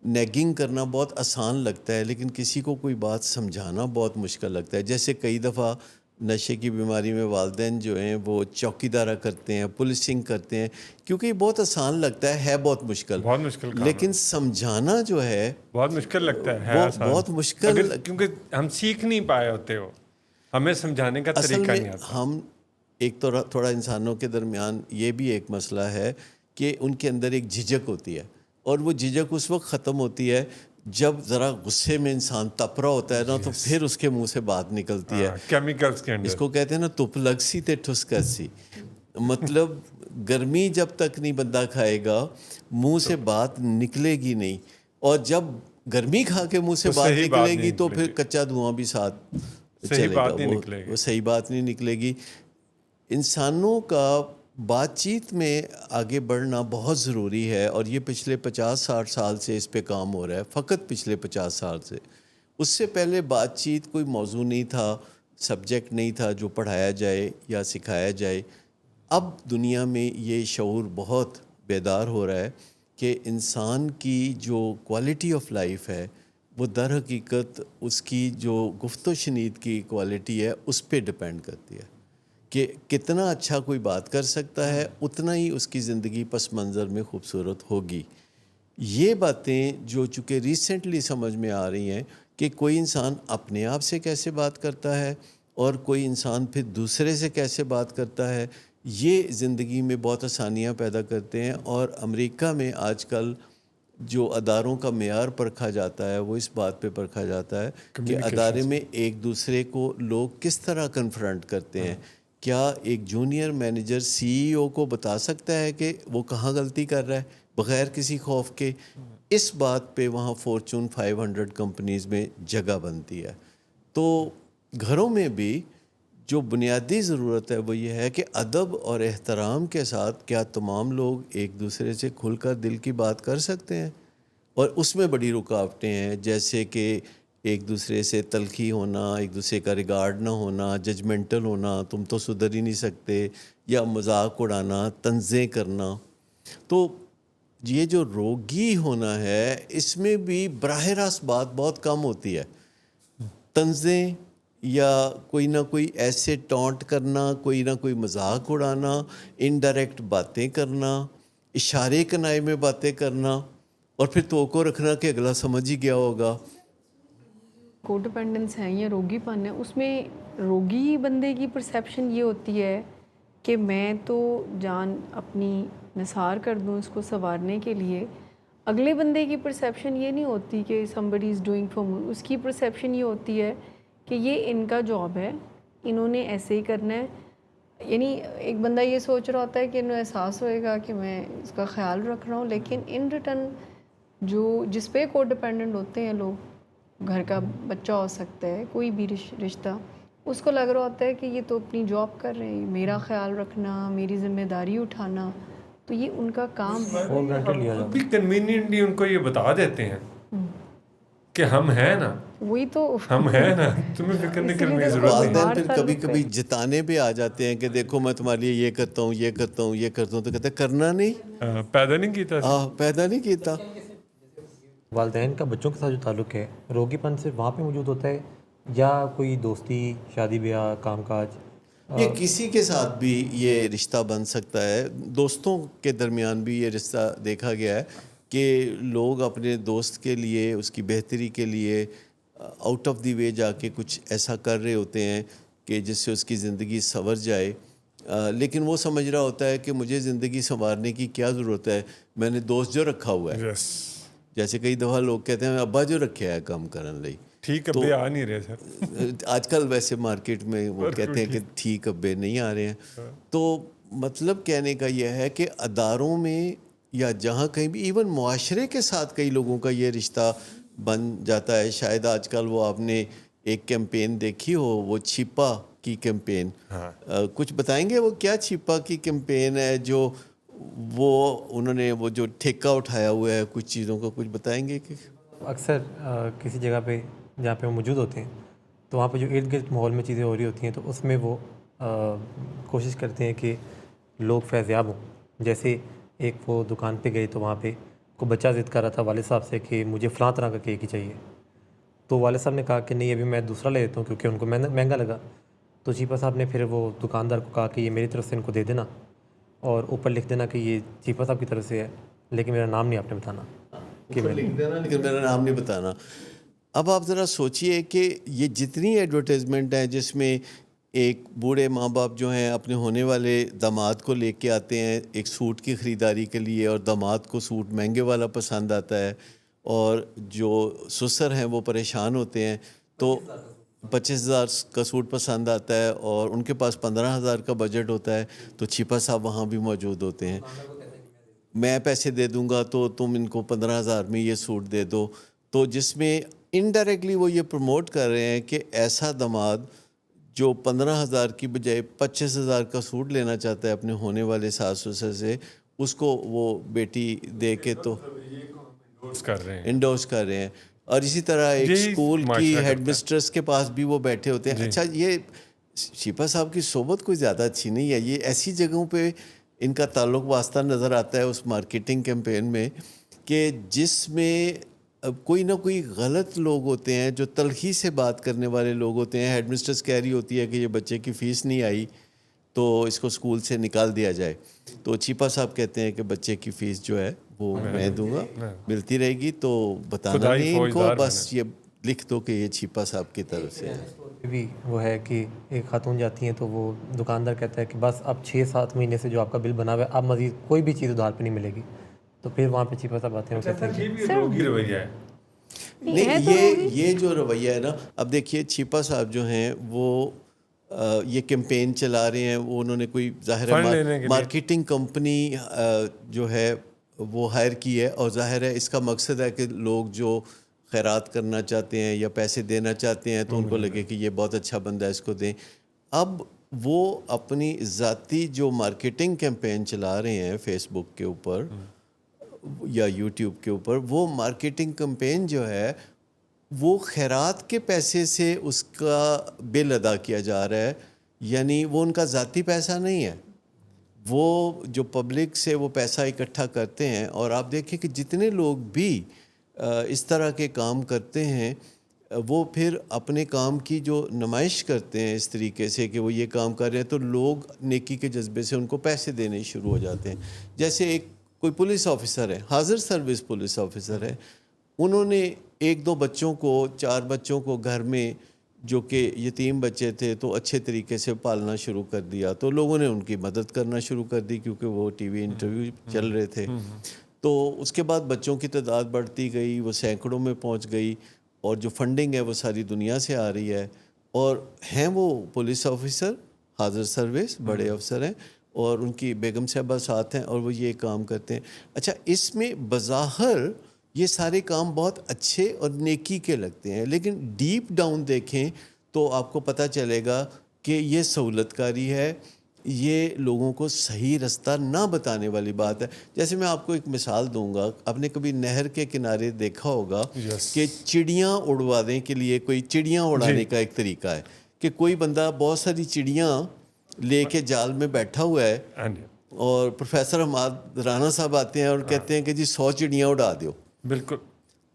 نیگنگ کرنا بہت آسان لگتا ہے، لیکن کسی کو کوئی بات سمجھانا بہت مشکل لگتا ہے. جیسے کئی دفعہ نشے کی بیماری میں والدین جو ہیں وہ چوکیدارہ کرتے ہیں، پولیسنگ کرتے ہیں، کیونکہ یہ بہت آسان لگتا ہے بہت مشکل کام لیکن سمجھانا جو ہے بہت مشکل لگتا ہے وہ بہت مشکل، کیونکہ ہم سیکھ نہیں پائے ہوتے ہو، ہمیں سمجھانے کا طریقہ نہیں آتا. ہم ایک تھوڑا انسانوں کے درمیان یہ بھی ایک مسئلہ ہے کہ ان کے اندر ایک جھجک ہوتی ہے، اور وہ جھجک اس وقت ختم ہوتی ہے جب ذرا غصے میں انسان تپ رہا ہوتا ہے نا، تو پھر اس کے منہ سے بات نکلتی ہے. کیمیکلز کے اندر اس کو کہتے ہیں نا تپ لگ سی تے ٹھس کر سی. مطلب گرمی جب تک نہیں بندہ کھائے گا منہ سے بات نکلے گی نہیں, اور جب گرمی کھا کے منہ سے تو بات صحیح بات نکلے نہیں گی تو نکلے پھر گی. کچا دھواں بھی ساتھ صحیح چلے گا, بات نہیں نکلے گی. وہ صحیح بات نہیں نکلے گی. انسانوں کا بات چیت میں آگے بڑھنا بہت ضروری ہے, اور یہ پچھلے 50-60 سال سے اس پہ کام ہو رہا ہے, فقط پچھلے 50 سال سے. اس سے پہلے بات چیت کوئی موضوع نہیں تھا, سبجیکٹ نہیں تھا جو پڑھایا جائے یا سکھایا جائے. اب دنیا میں یہ شعور بہت بیدار ہو رہا ہے کہ انسان کی جو کوالٹی آف لائف ہے وہ در حقیقت اس کی جو گفت و شنید کی کوالٹی ہے اس پہ ڈپینڈ کرتی ہے, کہ کتنا اچھا کوئی بات کر سکتا ہے اتنا ہی اس کی زندگی پس منظر میں خوبصورت ہوگی. یہ باتیں جو چونکہ ریسنٹلی سمجھ میں آ رہی ہیں کہ کوئی انسان اپنے آپ سے کیسے بات کرتا ہے اور کوئی انسان پھر دوسرے سے کیسے بات کرتا ہے, یہ زندگی میں بہت آسانیاں پیدا کرتے ہیں. اور امریکہ میں آج کل جو اداروں کا معیار پرکھا جاتا ہے وہ اس بات پہ پرکھا جاتا ہے کہ ادارے میں ایک دوسرے کو لوگ کس طرح کنفرنٹ کرتے ہیں. کیا ایک جونیئر مینیجر سی ای او کو بتا سکتا ہے کہ وہ کہاں غلطی کر رہا ہے بغیر کسی خوف کے؟ اس بات پہ وہاں فارچون 500 کمپنیز میں جگہ بنتی ہے. تو گھروں میں بھی جو بنیادی ضرورت ہے وہ یہ ہے کہ ادب اور احترام کے ساتھ کیا تمام لوگ ایک دوسرے سے کھل کر دل کی بات کر سکتے ہیں. اور اس میں بڑی رکاوٹیں ہیں, جیسے کہ ایک دوسرے سے تلخی ہونا, ایک دوسرے کا ریگارڈ نہ ہونا, ججمنٹل ہونا, تم تو سدھر ہی نہیں سکتے, یا مذاق اڑانا, طنزیں کرنا. تو یہ جو روگی ہونا ہے اس میں بھی براہ راست بات بہت کم ہوتی ہے. طنزیں یا کوئی نہ کوئی ایسے ٹونٹ کرنا, کوئی نہ کوئی مذاق اڑانا, انڈائریکٹ باتیں کرنا, اشارے کنائے میں باتیں کرنا, اور پھر توقع رکھنا کہ اگلا سمجھ ہی گیا ہوگا. کو ڈپینڈنس ہے یا روگی پن ہے, اس میں روگی بندے کی پرسیپشن یہ ہوتی ہے کہ میں تو جان اپنی نثار کر دوں اس کو سنوارنے کے لیے. اگلے بندے کی پرسیپشن یہ نہیں ہوتی کہ somebody is doing for me, اس کی پرسیپشن یہ ہوتی ہے کہ یہ ان کا جاب ہے, انہوں نے ایسے ہی کرنا ہے. یعنی ایک بندہ یہ سوچ رہا ہوتا ہے کہ انہیں احساس ہوئے گا کہ میں اس کا خیال رکھ رہا ہوں, لیکن ان ریٹرن جو جس پہ کو ڈپینڈنٹ ہوتے ہیں لوگ, گھر کا بچہ ہو سکتا ہے, کوئی بھی رشتہ, اس کو لگ رہا ہوتا ہے کہ یہ تو اپنی جاب کر رہے ہیں, میرا خیال رکھنا, میری ذمہ داری اٹھانا, تو یہ ان کا کام ہے. خود بھی کنوینئنٹلی ان کو یہ بتا دیتے ہیں کہ ہم ہیں نا, وہی تو ہم ہیں نا, تمہیں فکر نہیں کرنے کی ضرورت نہیں. والدین پھر کبھی کبھی جتانے پہ آ جاتے ہیں کہ دیکھو میں تمہارے لیے یہ کرتا ہوں, یہ کرتا ہوں, یہ کرتا ہوں, تو کہتے ہیں کرنا نہیں, پیدا نہیں کیتا. پیدا نہیں کیتا. والدین کا بچوں کے ساتھ جو تعلق ہے روگی پن صرف وہاں پہ موجود ہوتا ہے یا کوئی دوستی, شادی بیاہ, کام کاج؟ یہ کسی کے ساتھ بھی یہ رشتہ بن سکتا ہے. دوستوں کے درمیان بھی یہ رشتہ دیکھا گیا ہے کہ لوگ اپنے دوست کے لیے, اس کی بہتری کے لیے آؤٹ آف دی وے جا کے کچھ ایسا کر رہے ہوتے ہیں کہ جس سے اس کی زندگی سنور جائے, لیکن وہ سمجھ رہا ہوتا ہے کہ مجھے زندگی سنوارنے کی کیا ضرورت ہے, میں نے دوست جو رکھا ہوا ہے. جیسے کئی دفعہ لوگ کہتے ہیں ابا جو رکھا ہے کام کرنے لئی, ٹھیک ابے آ نہیں رہے سر. آج کل ویسے مارکیٹ میں وہ کہتے ہیں کہ ٹھیک ابے نہیں آ رہے ہیں. تو مطلب کہنے کا یہ ہے کہ اداروں میں یا جہاں کہیں بھی, ایون معاشرے کے ساتھ کئی لوگوں کا یہ رشتہ بن جاتا ہے. شاید آج کل وہ آپ نے ایک کیمپین دیکھی ہو, وہ چھپا کی کیمپین, کچھ بتائیں گے وہ کیا چھپا کی کیمپین ہے جو وہ انہوں نے وہ جو ٹھیکہ اٹھایا ہوا ہے کچھ چیزوں کا, کچھ بتائیں گے؟ کہ اکثر کسی جگہ پہ جہاں پہ وہ موجود ہوتے ہیں تو وہاں پہ جو ارد گرد ماحول میں چیزیں ہو رہی ہوتی ہیں تو اس میں وہ کوشش کرتے ہیں کہ لوگ فیض یاب ہوں. جیسے ایک وہ دکان پہ گئے تو وہاں پہ کوئی بچہ ضد کر رہا تھا والد صاحب سے کہ مجھے فلاں طرح کا کیک ہی چاہیے, تو والد صاحب نے کہا کہ نہیں ابھی میں دوسرا لے دیتا ہوں کیونکہ ان کو مہنگا لگا. تو چیپا صاحب نے پھر وہ دکاندار کو کہا کہ یہ میری طرف سے ان کو دے دینا اور اوپر لکھ دینا کہ یہ چیپا صاحب کی طرف سے ہے, لیکن میرا نام نہیں آپ نے بتانا, لیکن میرا نام نہیں بتانا. اب آپ ذرا سوچئے کہ یہ جتنی ایڈورٹیزمنٹ ہیں جس میں ایک بوڑھے ماں باپ جو ہیں اپنے ہونے والے داماد کو لے کے آتے ہیں ایک سوٹ کی خریداری کے لیے, اور داماد کو سوٹ مہنگے والا پسند آتا ہے, اور جو سسر ہیں وہ پریشان ہوتے ہیں, تو 25,000 کا سوٹ پسند آتا ہے اور ان کے پاس 15,000 کا بجٹ ہوتا ہے تو چھپا صاحب وہاں بھی موجود ہوتے ہیں. میں پیسے دے دوں گا تو تم ان کو 15,000 میں یہ سوٹ دے دو. تو جس میں انڈائریکٹلی وہ یہ پروموٹ کر رہے ہیں کہ ایسا داماد جو 15,000 کی بجائے 25,000 کا سوٹ لینا چاہتا ہے اپنے ہونے والے ساس سسر سے, اس کو وہ بیٹی دے کے تو انڈورس کر رہے ہیں. اور اسی طرح ایک اسکول کی ہیڈ مسٹرس کے پاس بھی وہ بیٹھے ہوتے ہیں. اچھا, یہ شیپا صاحب کی صحبت کوئی زیادہ اچھی نہیں ہے. یہ ایسی جگہوں پہ ان کا تعلق واسطہ نظر آتا ہے اس مارکیٹنگ کیمپین میں کہ جس میں کوئی نہ کوئی غلط لوگ ہوتے ہیں, جو تلخی سے بات کرنے والے لوگ ہوتے ہیں. ہیڈ مسٹرس کہہ رہی ہوتی ہے کہ یہ بچے کی فیس نہیں آئی تو اس کو اسکول سے نکال دیا جائے, تو چھپا صاحب کہتے ہیں کہ بچے کی فیس جو ہے وہ میں دوں گا, ملتی رہے گی. تو بتانا نہیں ان کو, بس یہ لکھ دو کہ یہ چھپا صاحب کی طرف سے ہے. بھی وہ ہے کہ ایک خاتون جاتی ہیں تو وہ دکاندار کہتا ہے کہ بس اب 6-7 مہینے سے جو آپ کا بل بنا ہوا ہے اب مزید کوئی بھی چیز ادھار پہ نہیں ملے گی. تو پھر وہاں پہ چھپا صاحب آتے ہیں. نہیں, یہ جو رویہ ہے نا, اب دیکھیے چھپا صاحب جو ہیں وہ یہ کیمپین چلا رہے ہیں, وہ انہوں نے کوئی ظاہر ہے مارکیٹنگ کمپنی جو ہے وہ ہائر کی ہے, اور ظاہر ہے اس کا مقصد ہے کہ لوگ جو خیرات کرنا چاہتے ہیں یا پیسے دینا چاہتے ہیں تو ان کو لگے کہ یہ بہت اچھا بندہ ہے, اس کو دیں. اب وہ اپنی ذاتی جو مارکیٹنگ کیمپین چلا رہے ہیں فیس بک کے اوپر یا یوٹیوب کے اوپر, وہ مارکیٹنگ کیمپین جو ہے وہ خیرات کے پیسے سے اس کا بل ادا کیا جا رہا ہے. یعنی وہ ان کا ذاتی پیسہ نہیں ہے, وہ جو پبلک سے وہ پیسہ اکٹھا کرتے ہیں. اور آپ دیکھیں کہ جتنے لوگ بھی اس طرح کے کام کرتے ہیں وہ پھر اپنے کام کی جو نمائش کرتے ہیں اس طریقے سے کہ وہ یہ کام کر رہے ہیں, تو لوگ نیکی کے جذبے سے ان کو پیسے دینے شروع ہو جاتے ہیں. جیسے ایک کوئی پولیس آفیسر ہے, حاضر سروس پولیس آفیسر ہے, انہوں نے 1-2 بچوں کو 4 بچوں کو گھر میں جو کہ یتیم بچے تھے تو اچھے طریقے سے پالنا شروع کر دیا. تو لوگوں نے ان کی مدد کرنا شروع کر دی کیونکہ وہ ٹی وی انٹرویو چل رہے تھے. تو اس کے بعد بچوں کی تعداد بڑھتی گئی, وہ سینکڑوں میں پہنچ گئی, اور جو فنڈنگ ہے وہ ساری دنیا سے آ رہی ہے. اور ہیں وہ پولیس آفیسر حاضر سروس, بڑے افسر ہیں, اور ان کی بیگم صاحبہ ساتھ ہیں, اور وہ یہ کام کرتے ہیں. اچھا, اس میں بظاہر یہ سارے کام بہت اچھے اور نیکی کے لگتے ہیں, لیکن ڈیپ ڈاؤن دیکھیں تو آپ کو پتہ چلے گا کہ یہ سہولت کاری ہے, یہ لوگوں کو صحیح رستہ نہ بتانے والی بات ہے. جیسے میں آپ کو ایک مثال دوں گا, آپ نے کبھی نہر کے کنارے دیکھا ہوگا کہ چڑیاں اڑوانے کے لیے کوئی چڑیاں اڑانے کا ایک طریقہ ہے کہ کوئی بندہ بہت ساری چڑیاں لے کے جال میں بیٹھا ہوا ہے, اور پروفیسر حماد رانا صاحب آتے ہیں اور کہتے ہیں کہ جی 100 چڑیاں اڑا دو. بالکل,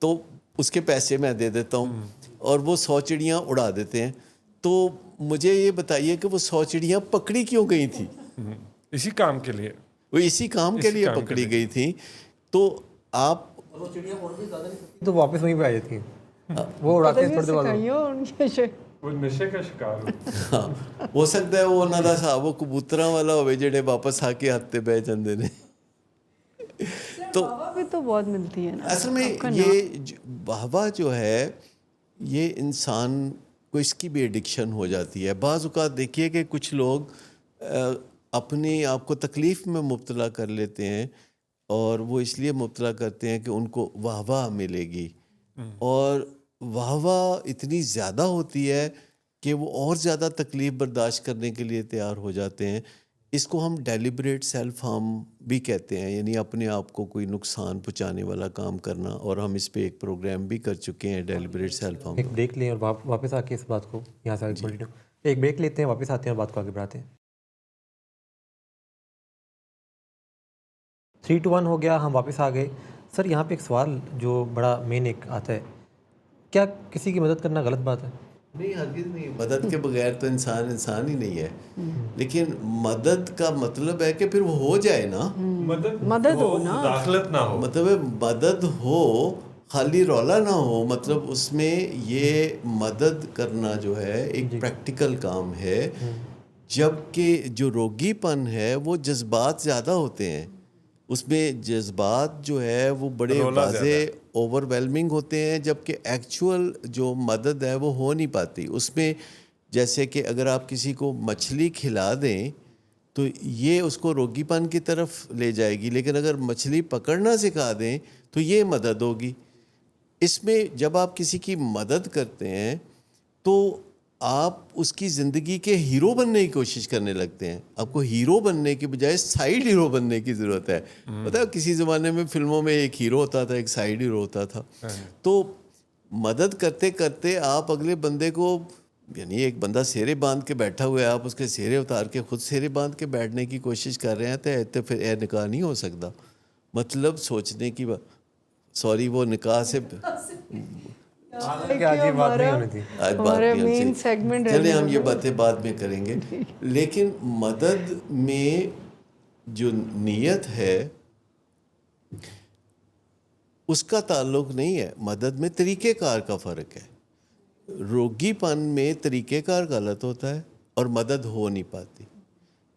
تو اس کے پیسے میں دے دیتا ہوں, اور وہ 100 چڑیاں اڑا دیتے ہیں. تو مجھے یہ بتائیے کہ وہ 100 چڑیاں پکڑی کیوں گئی تھی؟ اسی کام کے لیے, وہ اسی کام کے لیے پکڑی گئی تھی. تو آپ تو واپس وہیں پہ آ جاتی ہیں, وہ اڑاتے ہیں وہ نشے کا شکار ہو. ہو سکتا ہے وہ انہوں کا صاحب وہ کبوتراں والا ہوئے جڑے واپس آ کے ہاتھ بہ جاندے نے. تو بہت ملتی ہے نا اصل میں یہ واہ جو ہے یہ انسان کو اس کی بھی ایڈکشن ہو جاتی ہے. بعض اوقات دیکھیے کہ کچھ لوگ اپنے آپ کو تکلیف میں مبتلا کر لیتے ہیں, اور وہ اس لیے مبتلا کرتے ہیں کہ ان کو واہ ملے گی, اور واہ اتنی زیادہ ہوتی ہے کہ وہ اور زیادہ تکلیف برداشت کرنے کے لیے تیار ہو جاتے ہیں. اس کو ہم ڈیلیبریٹ سیلف ہارم بھی کہتے ہیں, یعنی اپنے آپ کو کوئی نقصان پہنچانے والا کام کرنا, اور ہم اس پہ ایک پروگرام بھی کر چکے ہیں ڈیلیبریٹ سیلف ہارم. ایک بریک لیں اور واپس آ کے اس بات کو یہاں سے آگے ایک بریک لیتے ہیں, واپس آتے ہیں اور بات کو آگے بڑھاتے ہیں. 3 to 1 ہو گیا, ہم واپس آ گئے. سر یہاں پہ ایک سوال جو بڑا مین ایک آتا ہے, کیا کسی کی مدد کرنا غلط بات ہے؟ نہیں, ہرگز نہیں. مدد کے بغیر تو انسان ہی نہیں ہے. لیکن مدد کا مطلب ہے کہ پھر وہ ہو جائے نا, مدد ہو نا, داخلت نہ ہو, مطلب مدد ہو, خالی رولا نہ ہو. مطلب اس میں یہ مدد کرنا جو ہے ایک پریکٹیکل کام ہے, جبکہ جو روگی پن ہے وہ جذبات زیادہ ہوتے ہیں. اس میں جذبات جو ہے وہ بڑے واضح اوور ویلمنگ ہوتے ہیں، جبکہ ایکچول جو مدد ہے وہ ہو نہیں پاتی اس میں. جیسے کہ اگر آپ کسی کو مچھلی کھلا دیں تو یہ اس کو روگی پن کی طرف لے جائے گی، لیکن اگر مچھلی پکڑنا سکھا دیں تو یہ مدد ہوگی. اس میں جب آپ کسی کی مدد کرتے ہیں تو آپ اس کی زندگی کے ہیرو بننے کی کوشش کرنے لگتے ہیں. آپ کو ہیرو بننے کی بجائے سائیڈ ہیرو بننے کی ضرورت ہے. پتہ ہے کسی زمانے میں فلموں میں ایک ہیرو ہوتا تھا، ایک سائیڈ ہیرو ہوتا تھا. تو مدد کرتے کرتے آپ اگلے بندے کو، یعنی ایک بندہ سیرے باندھ کے بیٹھا ہوا ہے، آپ اس کے سیرے اتار کے خود سیرے باندھ کے بیٹھنے کی کوشش کر رہے ہیں تو پھر نکاح نہیں ہو سکتا. مطلب سوچنے کی سوری وہ نکاح سے ہمارا مین سیگمنٹ چلے ہم یہ باتیں بعد میں کریں گے. لیکن مدد میں جو نیت ہے اس کا تعلق نہیں ہے، مدد میں طریقہ کار کا فرق ہے. روگی پن میں طریقہ کار غلط ہوتا ہے اور مدد ہو نہیں پاتی،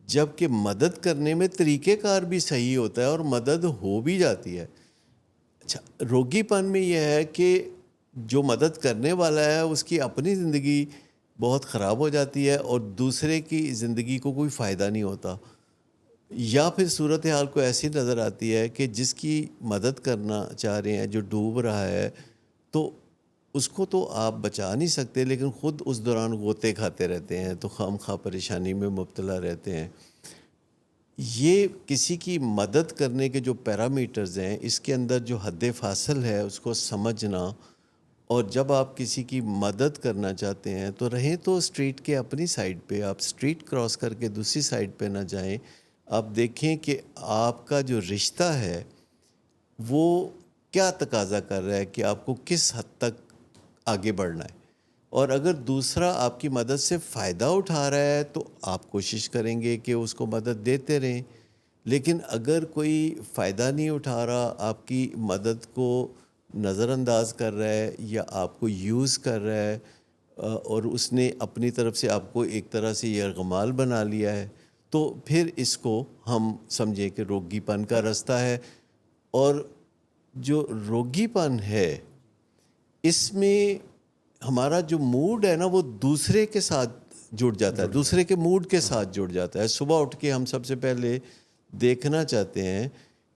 جبکہ مدد کرنے میں طریقہ کار بھی صحیح ہوتا ہے اور مدد ہو بھی جاتی ہے. اچھا، روگی پن میں یہ ہے کہ جو مدد کرنے والا ہے اس کی اپنی زندگی بہت خراب ہو جاتی ہے اور دوسرے کی زندگی کو کوئی فائدہ نہیں ہوتا، یا پھر صورتحال کو ایسی نظر آتی ہے کہ جس کی مدد کرنا چاہ رہے ہیں جو ڈوب رہا ہے تو اس کو تو آپ بچا نہیں سکتے، لیکن خود اس دوران غوطے کھاتے رہتے ہیں تو خام خواہ پریشانی میں مبتلا رہتے ہیں. یہ کسی کی مدد کرنے کے جو پیرامیٹرز ہیں اس کے اندر جو حد فاصل ہے اس کو سمجھنا، اور جب آپ کسی کی مدد کرنا چاہتے ہیں تو رہیں تو اسٹریٹ کے اپنی سائڈ پہ، آپ اسٹریٹ کراس کر کے دوسری سائڈ پہ نہ جائیں. آپ دیکھیں کہ آپ کا جو رشتہ ہے وہ کیا تقاضا کر رہا ہے کہ آپ کو کس حد تک آگے بڑھنا ہے. اور اگر دوسرا آپ کی مدد سے فائدہ اٹھا رہا ہے تو آپ کوشش کریں گے کہ اس کو مدد دیتے رہیں، لیکن اگر کوئی فائدہ نہیں اٹھا رہا، آپ کی مدد کو نظر انداز کر رہا ہے یا آپ کو یوز کر رہا ہے اور اس نے اپنی طرف سے آپ کو ایک طرح سے یرغمال بنا لیا ہے، تو پھر اس کو ہم سمجھیں کہ روگی پن کا رستہ ہے. اور جو روگی پن ہے اس میں ہمارا جو موڈ ہے نا وہ دوسرے کے ساتھ جڑ جاتا ہے، دوسرے کے موڈ کے ساتھ جڑ جاتا ہے. صبح اٹھ کے ہم سب سے پہلے دیکھنا چاہتے ہیں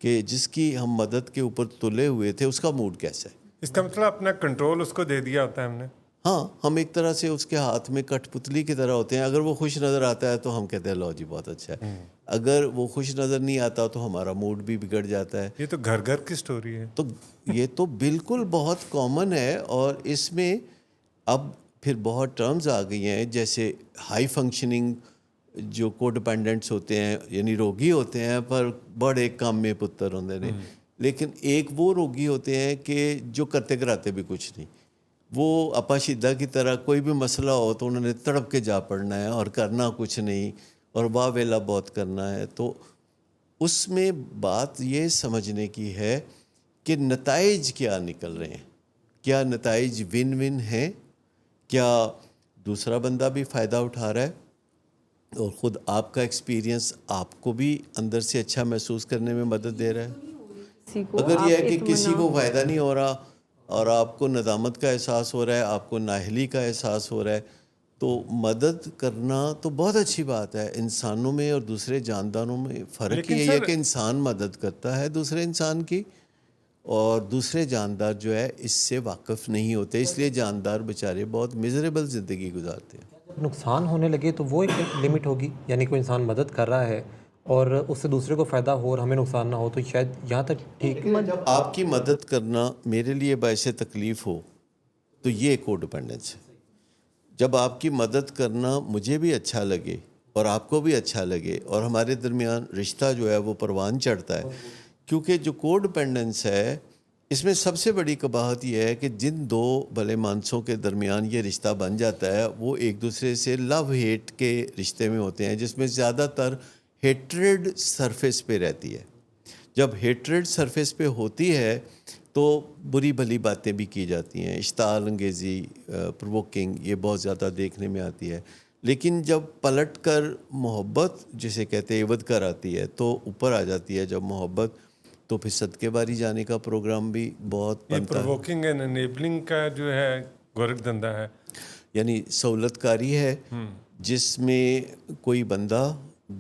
کہ جس کی ہم مدد کے اوپر تلے ہوئے تھے اس کا موڈ کیسا ہے. اس کا مطلب اپنا کنٹرول اس کو دے دیا ہوتا ہے ہم نے. ہاں، ہم ایک طرح سے اس کے ہاتھ میں کٹ پتلی کی طرح ہوتے ہیں. اگر وہ خوش نظر آتا ہے تو ہم کہتے ہیں لو جی بہت اچھا ہے، اگر وہ خوش نظر نہیں آتا تو ہمارا موڈ بھی بگڑ جاتا ہے. یہ تو گھر گھر کی سٹوری ہے. تو یہ تو بالکل بہت کامن ہے، اور اس میں اب پھر بہت ٹرمز آ گئی ہیں، جیسے ہائی فنکشننگ جو کو ڈپینڈنٹس ہوتے ہیں، یعنی روگی ہوتے ہیں پر بڑے کام میں پتر ہوتے ہیں. لیکن ایک وہ روگی ہوتے ہیں کہ جو کرتے کراتے بھی کچھ نہیں، وہ اپا شدہ کی طرح کوئی بھی مسئلہ ہو تو انہوں نے تڑپ کے جا پڑنا ہے اور کرنا کچھ نہیں، اور واہ ویلا بہت کرنا ہے. تو اس میں بات یہ سمجھنے کی ہے کہ نتائج کیا نکل رہے ہیں، کیا نتائج ون ون ہیں، کیا دوسرا بندہ بھی فائدہ اٹھا رہا ہے اور خود آپ کا ایکسپیرینس آپ کو بھی اندر سے اچھا محسوس کرنے میں مدد دے رہا ہے. اگر یہ ہے کہ کسی کو فائدہ نہیں ہو رہا اور آپ کو ندامت کا احساس ہو رہا ہے، آپ کو نااہلی کا احساس ہو رہا ہے، تو مدد کرنا تو بہت اچھی بات ہے. انسانوں میں اور دوسرے جانداروں میں فرق یہ ہے کہ انسان مدد کرتا ہے دوسرے انسان کی، اور دوسرے جاندار جو ہے اس سے واقف نہیں ہوتے، اس لیے جاندار بیچارے بہت میزریبل زندگی گزارتے ہیں. جب نقصان ہونے لگے تو وہ ایک لمٹ ہوگی، یعنی کوئی انسان مدد کر رہا ہے اور اس سے دوسرے کو فائدہ ہو اور ہمیں نقصان نہ ہو، تو شاید یہاں تک ٹھیک. جب آپ کی مدد کرنا میرے لیے باعث تکلیف ہو تو یہ کو ڈیپینڈنس ہے. جب آپ کی مدد کرنا مجھے بھی اچھا لگے اور آپ کو بھی اچھا لگے اور ہمارے درمیان رشتہ جو ہے وہ پروان چڑھتا ہے، کیونکہ جو کو ڈیپینڈنس ہے اس میں سب سے بڑی قباحت یہ ہے کہ جن دو بھلے مانسوں کے درمیان یہ رشتہ بن جاتا ہے وہ ایک دوسرے سے لو ہیٹ کے رشتے میں ہوتے ہیں، جس میں زیادہ تر ہیٹریڈ سرفیس پہ رہتی ہے. جب ہیٹریڈ سرفیس پہ ہوتی ہے تو بری بھلی باتیں بھی کی جاتی ہیں، اشتعال انگیزی، پرووکنگ، یہ بہت زیادہ دیکھنے میں آتی ہے. لیکن جب پلٹ کر محبت جسے کہتے ہیں عوض کر آتی ہے تو اوپر آ جاتی ہے جب محبت، تو پھر صدقے باری جانے کا پروگرام بھی بہت یہ بنتا ہے. پرووکنگ اینڈ انیبلنگ کا جو ہے گورکھ دھندا ہے، یعنی سہولت کاری ہے جس میں کوئی بندہ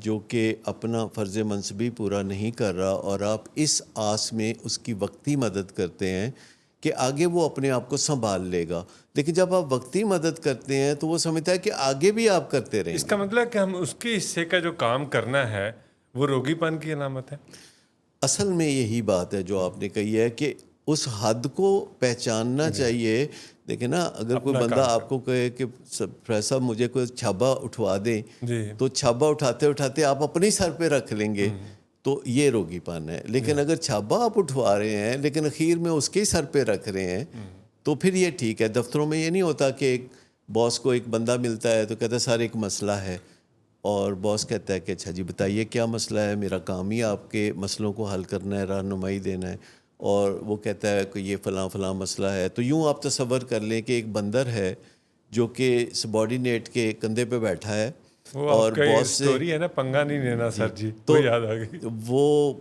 جو کہ اپنا فرض منصبی پورا نہیں کر رہا اور آپ اس آس میں اس کی وقتی مدد کرتے ہیں کہ آگے وہ اپنے آپ کو سنبھال لے گا. لیکن جب آپ وقتی مدد کرتے ہیں تو وہ سمجھتا ہے کہ آگے بھی آپ کرتے رہیں اس کا مطلب ہے کہ ہم اس کے حصے کا جو کام کرنا ہے وہ روگی پن کی علامت ہے. اصل میں یہی بات ہے جو آپ نے کہی ہے کہ اس حد کو پہچاننا چاہیے. دیکھیں نا، اگر کوئی بندہ آپ کو کہے کہ پروفیسر صاحب مجھے کوئی چھابا اٹھوا دیں، تو چھابا اٹھاتے اٹھاتے آپ اپنے سر پہ رکھ لیں گے تو یہ روگی پن ہے. لیکن اگر چھابا آپ اٹھوا رہے ہیں لیکن اخیر میں اس کے سر پہ رکھ رہے ہیں تو پھر یہ ٹھیک ہے. دفتروں میں یہ نہیں ہوتا کہ ایک باس کو ایک بندہ ملتا ہے تو کہتا ہے سر ایک مسئلہ ہے، اور باس کہتا ہے کہ اچھا جی بتائیے کیا مسئلہ ہے، میرا کام ہی آپ کے مسئلوں کو حل کرنا ہے، رہنمائی دینا ہے. اور وہ کہتا ہے کہ یہ فلاں فلاں مسئلہ ہے. تو یوں آپ تصور کر لیں کہ ایک بندر ہے جو کہ سبارڈینیٹ کے کندھے پہ بیٹھا ہے اور باس سے سٹوری ہے نا، پنگا نہیں لینا سر جی، تو وہ یاد آ گئی. وہ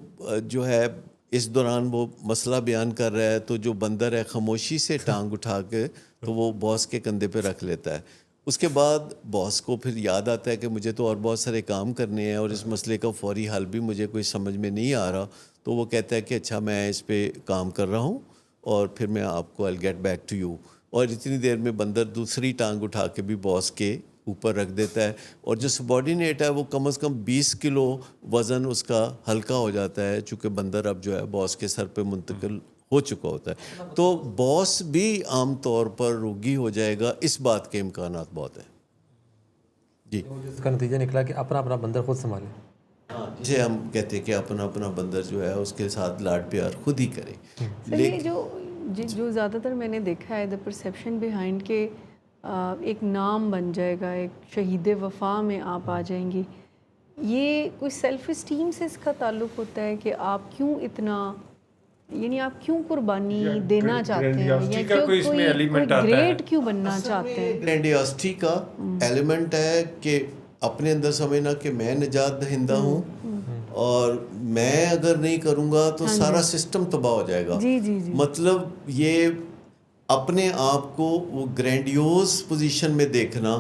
جو ہے اس دوران وہ مسئلہ بیان کر رہا ہے تو جو بندر ہے خاموشی سے ٹانگ اٹھا کے تو وہ باس کے کندھے پہ رکھ لیتا ہے. اس کے بعد باس کو پھر یاد آتا ہے کہ مجھے تو اور بہت سارے کام کرنے ہیں اور اس مسئلے کا فوری حل بھی مجھے کوئی سمجھ میں نہیں آ رہا. تو وہ کہتا ہے کہ اچھا میں اس پہ کام کر رہا ہوں اور پھر میں آپ کو I'll get back to you. اور اتنی دیر میں بندر دوسری ٹانگ اٹھا کے بھی باس کے اوپر رکھ دیتا ہے، اور جو سبارڈینیٹ ہے وہ کم از کم 20 کلو وزن اس کا ہلکا ہو جاتا ہے چونکہ بندر اب جو ہے باس کے سر پہ منتقل ہو چکا ہوتا ہے. تو باس بھی عام طور پر روگی ہو جائے گا، اس بات کے امکانات بہت ہیں. جی، اس کا نتیجہ نکلا کہ اپنا اپنا بندر خود سنبھالیں. جسے ہم کہتے ہیں کہ اپنا اپنا بندر جو ہے اس کے ساتھ لاڈ پیار خود ہی کرے. سر یہ جو زیادہ تر میں نے دیکھا ہے دا پرسیپشن بیہائنڈ کہ ایک نام بن جائے گا، ایک شہید وفا میں آپ آ جائیں گی، یہ کوئی سیلف اسٹیم سے اس کا تعلق ہوتا ہے کہ آپ کیوں اتنا، یعنی آپ کیوں قربانی دینا چاہتے ہیں یا کیوں کوئی گریٹ کیوں بننا چاہتے ہیں؟ گرینڈیاسٹی کا ایلیمنٹ ہے کہ اپنے اندر سمجھنا کہ میں نجات دہندہ ہوں اور میں اگر نہیں کروں گا تو سارا سسٹم تباہ ہو جائے گا. مطلب یہ اپنے آپ کو وہ گرینڈیوز پوزیشن میں دیکھنا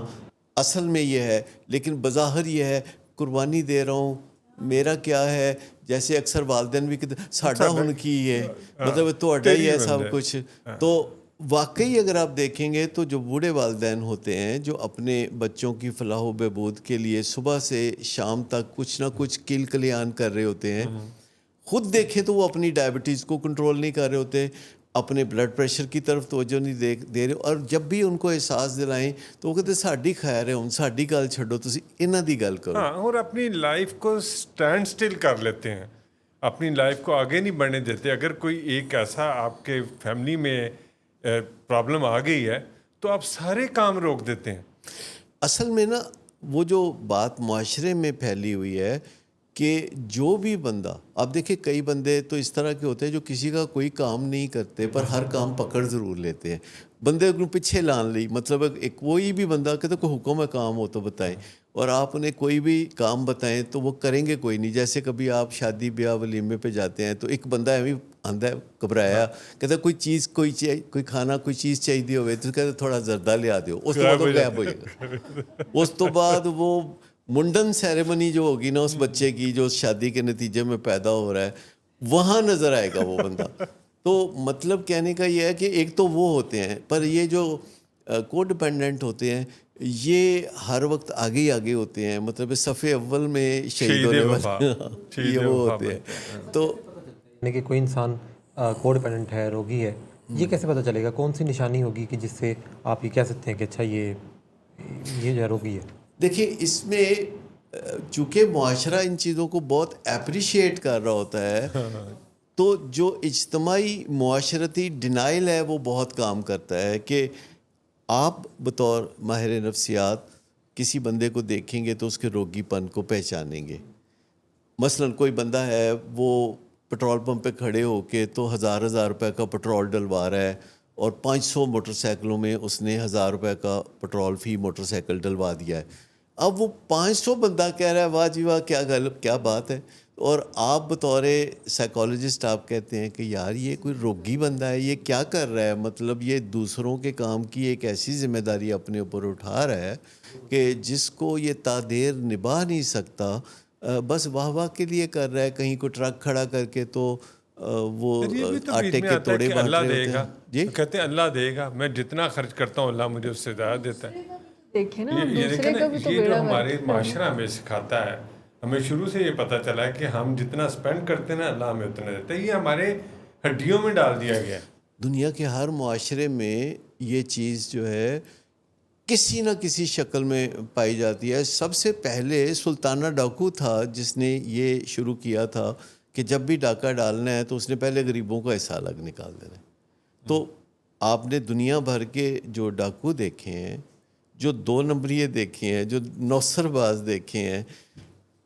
اصل میں یہ ہے. لیکن بظاہر یہ ہے قربانی دے رہا ہوں، میرا کیا ہے، جیسے اکثر والدین بھی کہتے ساڈا ہن کی ہے، مطلب تہاڈا ہی ہے سب کچھ. تو واقعی اگر آپ دیکھیں گے تو جو بوڑھے والدین ہوتے ہیں جو اپنے بچوں کی فلاح و بہبود کے لیے صبح سے شام تک کچھ نہ کچھ کیل کلیان کر رہے ہوتے ہیں، خود دیکھیں تو وہ اپنی ڈائبٹیز کو کنٹرول نہیں کر رہے ہوتے، اپنے بلڈ پریشر کی طرف توجہ نہیں دے رہے، اور جب بھی ان کو احساس دلائیں تو وہ کہتے ساڈی خیر ہے، ہن ساڈی گل چھڈو، تسی انہاں دی گل کرو. ہاں، اور اپنی لائف کو سٹینڈ سٹل کر لیتے ہیں، اپنی لائف کو آگے نہیں بڑھنے دیتے. اگر کوئی ایک ایسا آپ کے فیملی میں پرابلم آ گئی ہے تو آپ سارے کام روک دیتے ہیں. اصل میں نا وہ جو بات معاشرے میں پھیلی ہوئی ہے کہ جو بھی بندہ، آپ دیکھیں کئی بندے تو اس طرح کے ہوتے ہیں جو کسی کا کوئی کام نہیں کرتے پر ہر کام پکڑ ضرور لیتے ہیں. بندے کو پیچھے لان لی، مطلب ایک کوئی بھی بندہ کہتے کوئی حکم ہے کام ہو تو بتائیں، اور آپ انہیں کوئی بھی کام بتائیں تو وہ کریں گے کوئی نہیں. جیسے کبھی آپ شادی بیاہ ولیمے پہ جاتے ہیں تو ایک بندہ ایویں آندا ہے گھبرایا، کہتا کوئی چیز کوئی کھانا کوئی چیز چاہیے ہوئے تو کہتے تھوڑا زردہ لیا دیو، اس تو بعد وہ غائب ہو جائے گا. اس تو بعد وہ منڈن سیریمنی جو ہوگی نا اس بچے کی جو شادی کے نتیجے میں پیدا ہو رہا ہے، وہاں نظر آئے گا وہ بندہ. تو مطلب کہنے کا یہ ہے کہ ایک تو وہ ہوتے ہیں، پر یہ جو کو ڈیپینڈنٹ ہوتے ہیں یہ ہر وقت آگے ہی آگے ہوتے ہیں. مطلب صفحے اول میں شہید ہونے والے یہ وہ ہوتے ہیں. تو یعنی کہ کوئی انسان کو ڈیپینڈنٹ ہے، روگی ہے، یہ کیسے پتہ چلے گا؟ کون سی نشانی ہوگی کہ جس سے آپ یہ کہہ سکتے ہیں کہ اچھا یہ جو ہے روگی ہے؟ دیکھیں اس میں چونکہ معاشرہ ان چیزوں کو بہت اپریشیٹ کر رہا ہوتا ہے تو جو اجتماعی معاشرتی ڈینائل ہے وہ بہت کام کرتا ہے کہ آپ بطور ماہر نفسیات کسی بندے کو دیکھیں گے تو اس کے روگی پن کو پہچانیں گے. مثلاً کوئی بندہ ہے وہ پٹرول پمپ پہ کھڑے ہو کے تو ہزار روپے کا پٹرول ڈلوا رہا ہے اور 500 موٹر سائیکلوں میں اس نے 1000 روپے کا پٹرول فی موٹر سائیکل ڈلوا دیا ہے. اب وہ 500 بندہ کہہ رہا ہے واہ جی واہ کیا بات ہے، اور آپ بطور سائیکالوجسٹ آپ کہتے ہیں کہ یار یہ کوئی روگی بندہ ہے، یہ کیا کر رہا ہے، مطلب یہ دوسروں کے کام کی ایک ایسی ذمہ داری اپنے اوپر اٹھا رہا ہے کہ جس کو یہ تادیر نبھا نہیں سکتا، بس واہ واہ کے لیے کر رہا ہے، کہیں کو ٹرک کھڑا کر کے تو وہ یہ بھی تو بیچ آٹے میں کے آتا ہے توڑے کہ بانٹ اللہ رہے دے ہوتے گا، ہیں جی۔ کہتے ہیں اللہ دے گا، میں جتنا خرچ کرتا ہوں اللہ مجھے اس سے زیادہ دیتا ہے۔ دیکھیں نا یہ دوسرے دیکھیں نا، کا بھی تو یہ جو بیڑا ہمارے غرق ہے۔ معاشرہ ہمیں سکھاتا ہے، ہمیں شروع سے یہ پتہ چلا ہے کہ ہم جتنا اسپینڈ کرتے ہیں نا اللہ ہمیں اتنا دیتا ہے، یہ ہمارے ہڈیوں میں ڈال دیا گیا ہے۔ دنیا کے ہر معاشرے میں یہ چیز جو ہے کسی نہ کسی شکل میں پائی جاتی ہے۔ سب سے پہلے سلطانہ ڈاکو تھا جس نے یہ شروع کیا تھا کہ جب بھی ڈاکہ ڈالنا ہے تو اس نے پہلے غریبوں کا حصہ الگ نکال دینا ہے۔ تو آپ نے دنیا بھر کے جو ڈاکو دیکھے ہیں، جو 2 نمبریے دیکھے ہیں، جو نوسر باز دیکھے ہیں،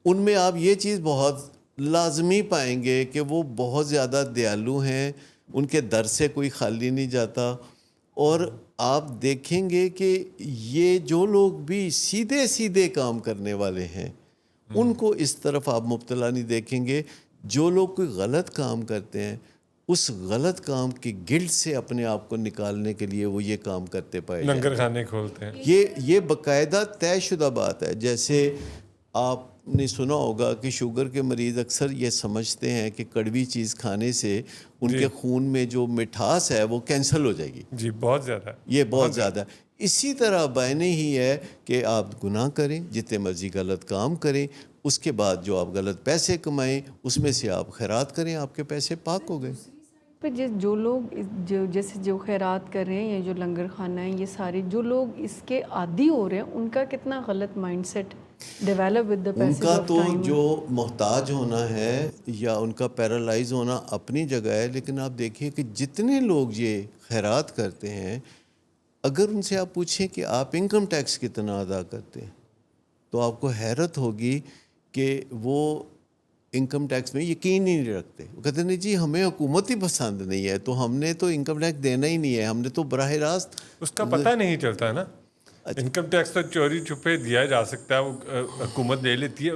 ان میں آپ یہ چیز بہت لازمی پائیں گے کہ وہ بہت زیادہ دیالو ہیں، ان کے در سے کوئی خالی نہیں جاتا، اور آپ دیکھیں گے کہ یہ جو لوگ بھی سیدھے سیدھے کام کرنے والے ہیں ان کو اس طرف آپ مبتلا نہیں دیکھیں گے۔ جو لوگ کوئی غلط کام کرتے ہیں اس غلط کام کی گلٹ سے اپنے آپ کو نکالنے کے لیے وہ یہ کام کرتے پائے جائیں لنگر خانے کھولتے ہیں۔ یہ باقاعدہ طے شدہ بات ہے۔ جیسے آپ نے سنا ہوگا کہ شوگر کے مریض اکثر یہ سمجھتے ہیں کہ کڑوی چیز کھانے سے ان کے خون میں جو مٹھاس ہے وہ کینسل ہو جائے گی۔ جی بہت زیادہ، یہ بہت زیادہ ہے۔ اسی طرح بائنے ہی ہے کہ آپ گناہ کریں، جتنے مرضی غلط کام کریں، اس کے بعد جو آپ غلط پیسے کمائیں اس میں سے آپ خیرات کریں، آپ کے پیسے پاک ہو گئے۔ پہ جو لوگ جیسے جو خیرات کر رہے ہیں یا جو لنگر خانہ ہیں، یہ سارے جو لوگ اس کے عادی ہو رہے ہیں، ان کا کتنا غلط mind set develop with the ان پیسج کا آف تو ٹائم۔ جو محتاج ہونا ہے یا ان کا پیرالائز ہونا اپنی جگہ ہے، لیکن آپ دیکھیے کہ جتنے لوگ یہ خیرات کرتے ہیں، اگر ان سے آپ پوچھیں کہ آپ انکم ٹیکس کتنا ادا کرتے ہیں تو آپ کو حیرت ہوگی کہ وہ انکم ٹیکس میں یقین ہی نہیں رکھتے۔ وہ کہتے ہیں جی ہمیں حکومت ہی پسند نہیں ہے تو ہم نے تو انکم ٹیکس دینا ہی نہیں ہے، ہم نے تو براہ راست اس کا پتہ نہیں چلتا ہے نا۔ انکم ٹیکس تو چوری چھپے دیا جا سکتا ہے، وہ حکومت دے لیتی ہے،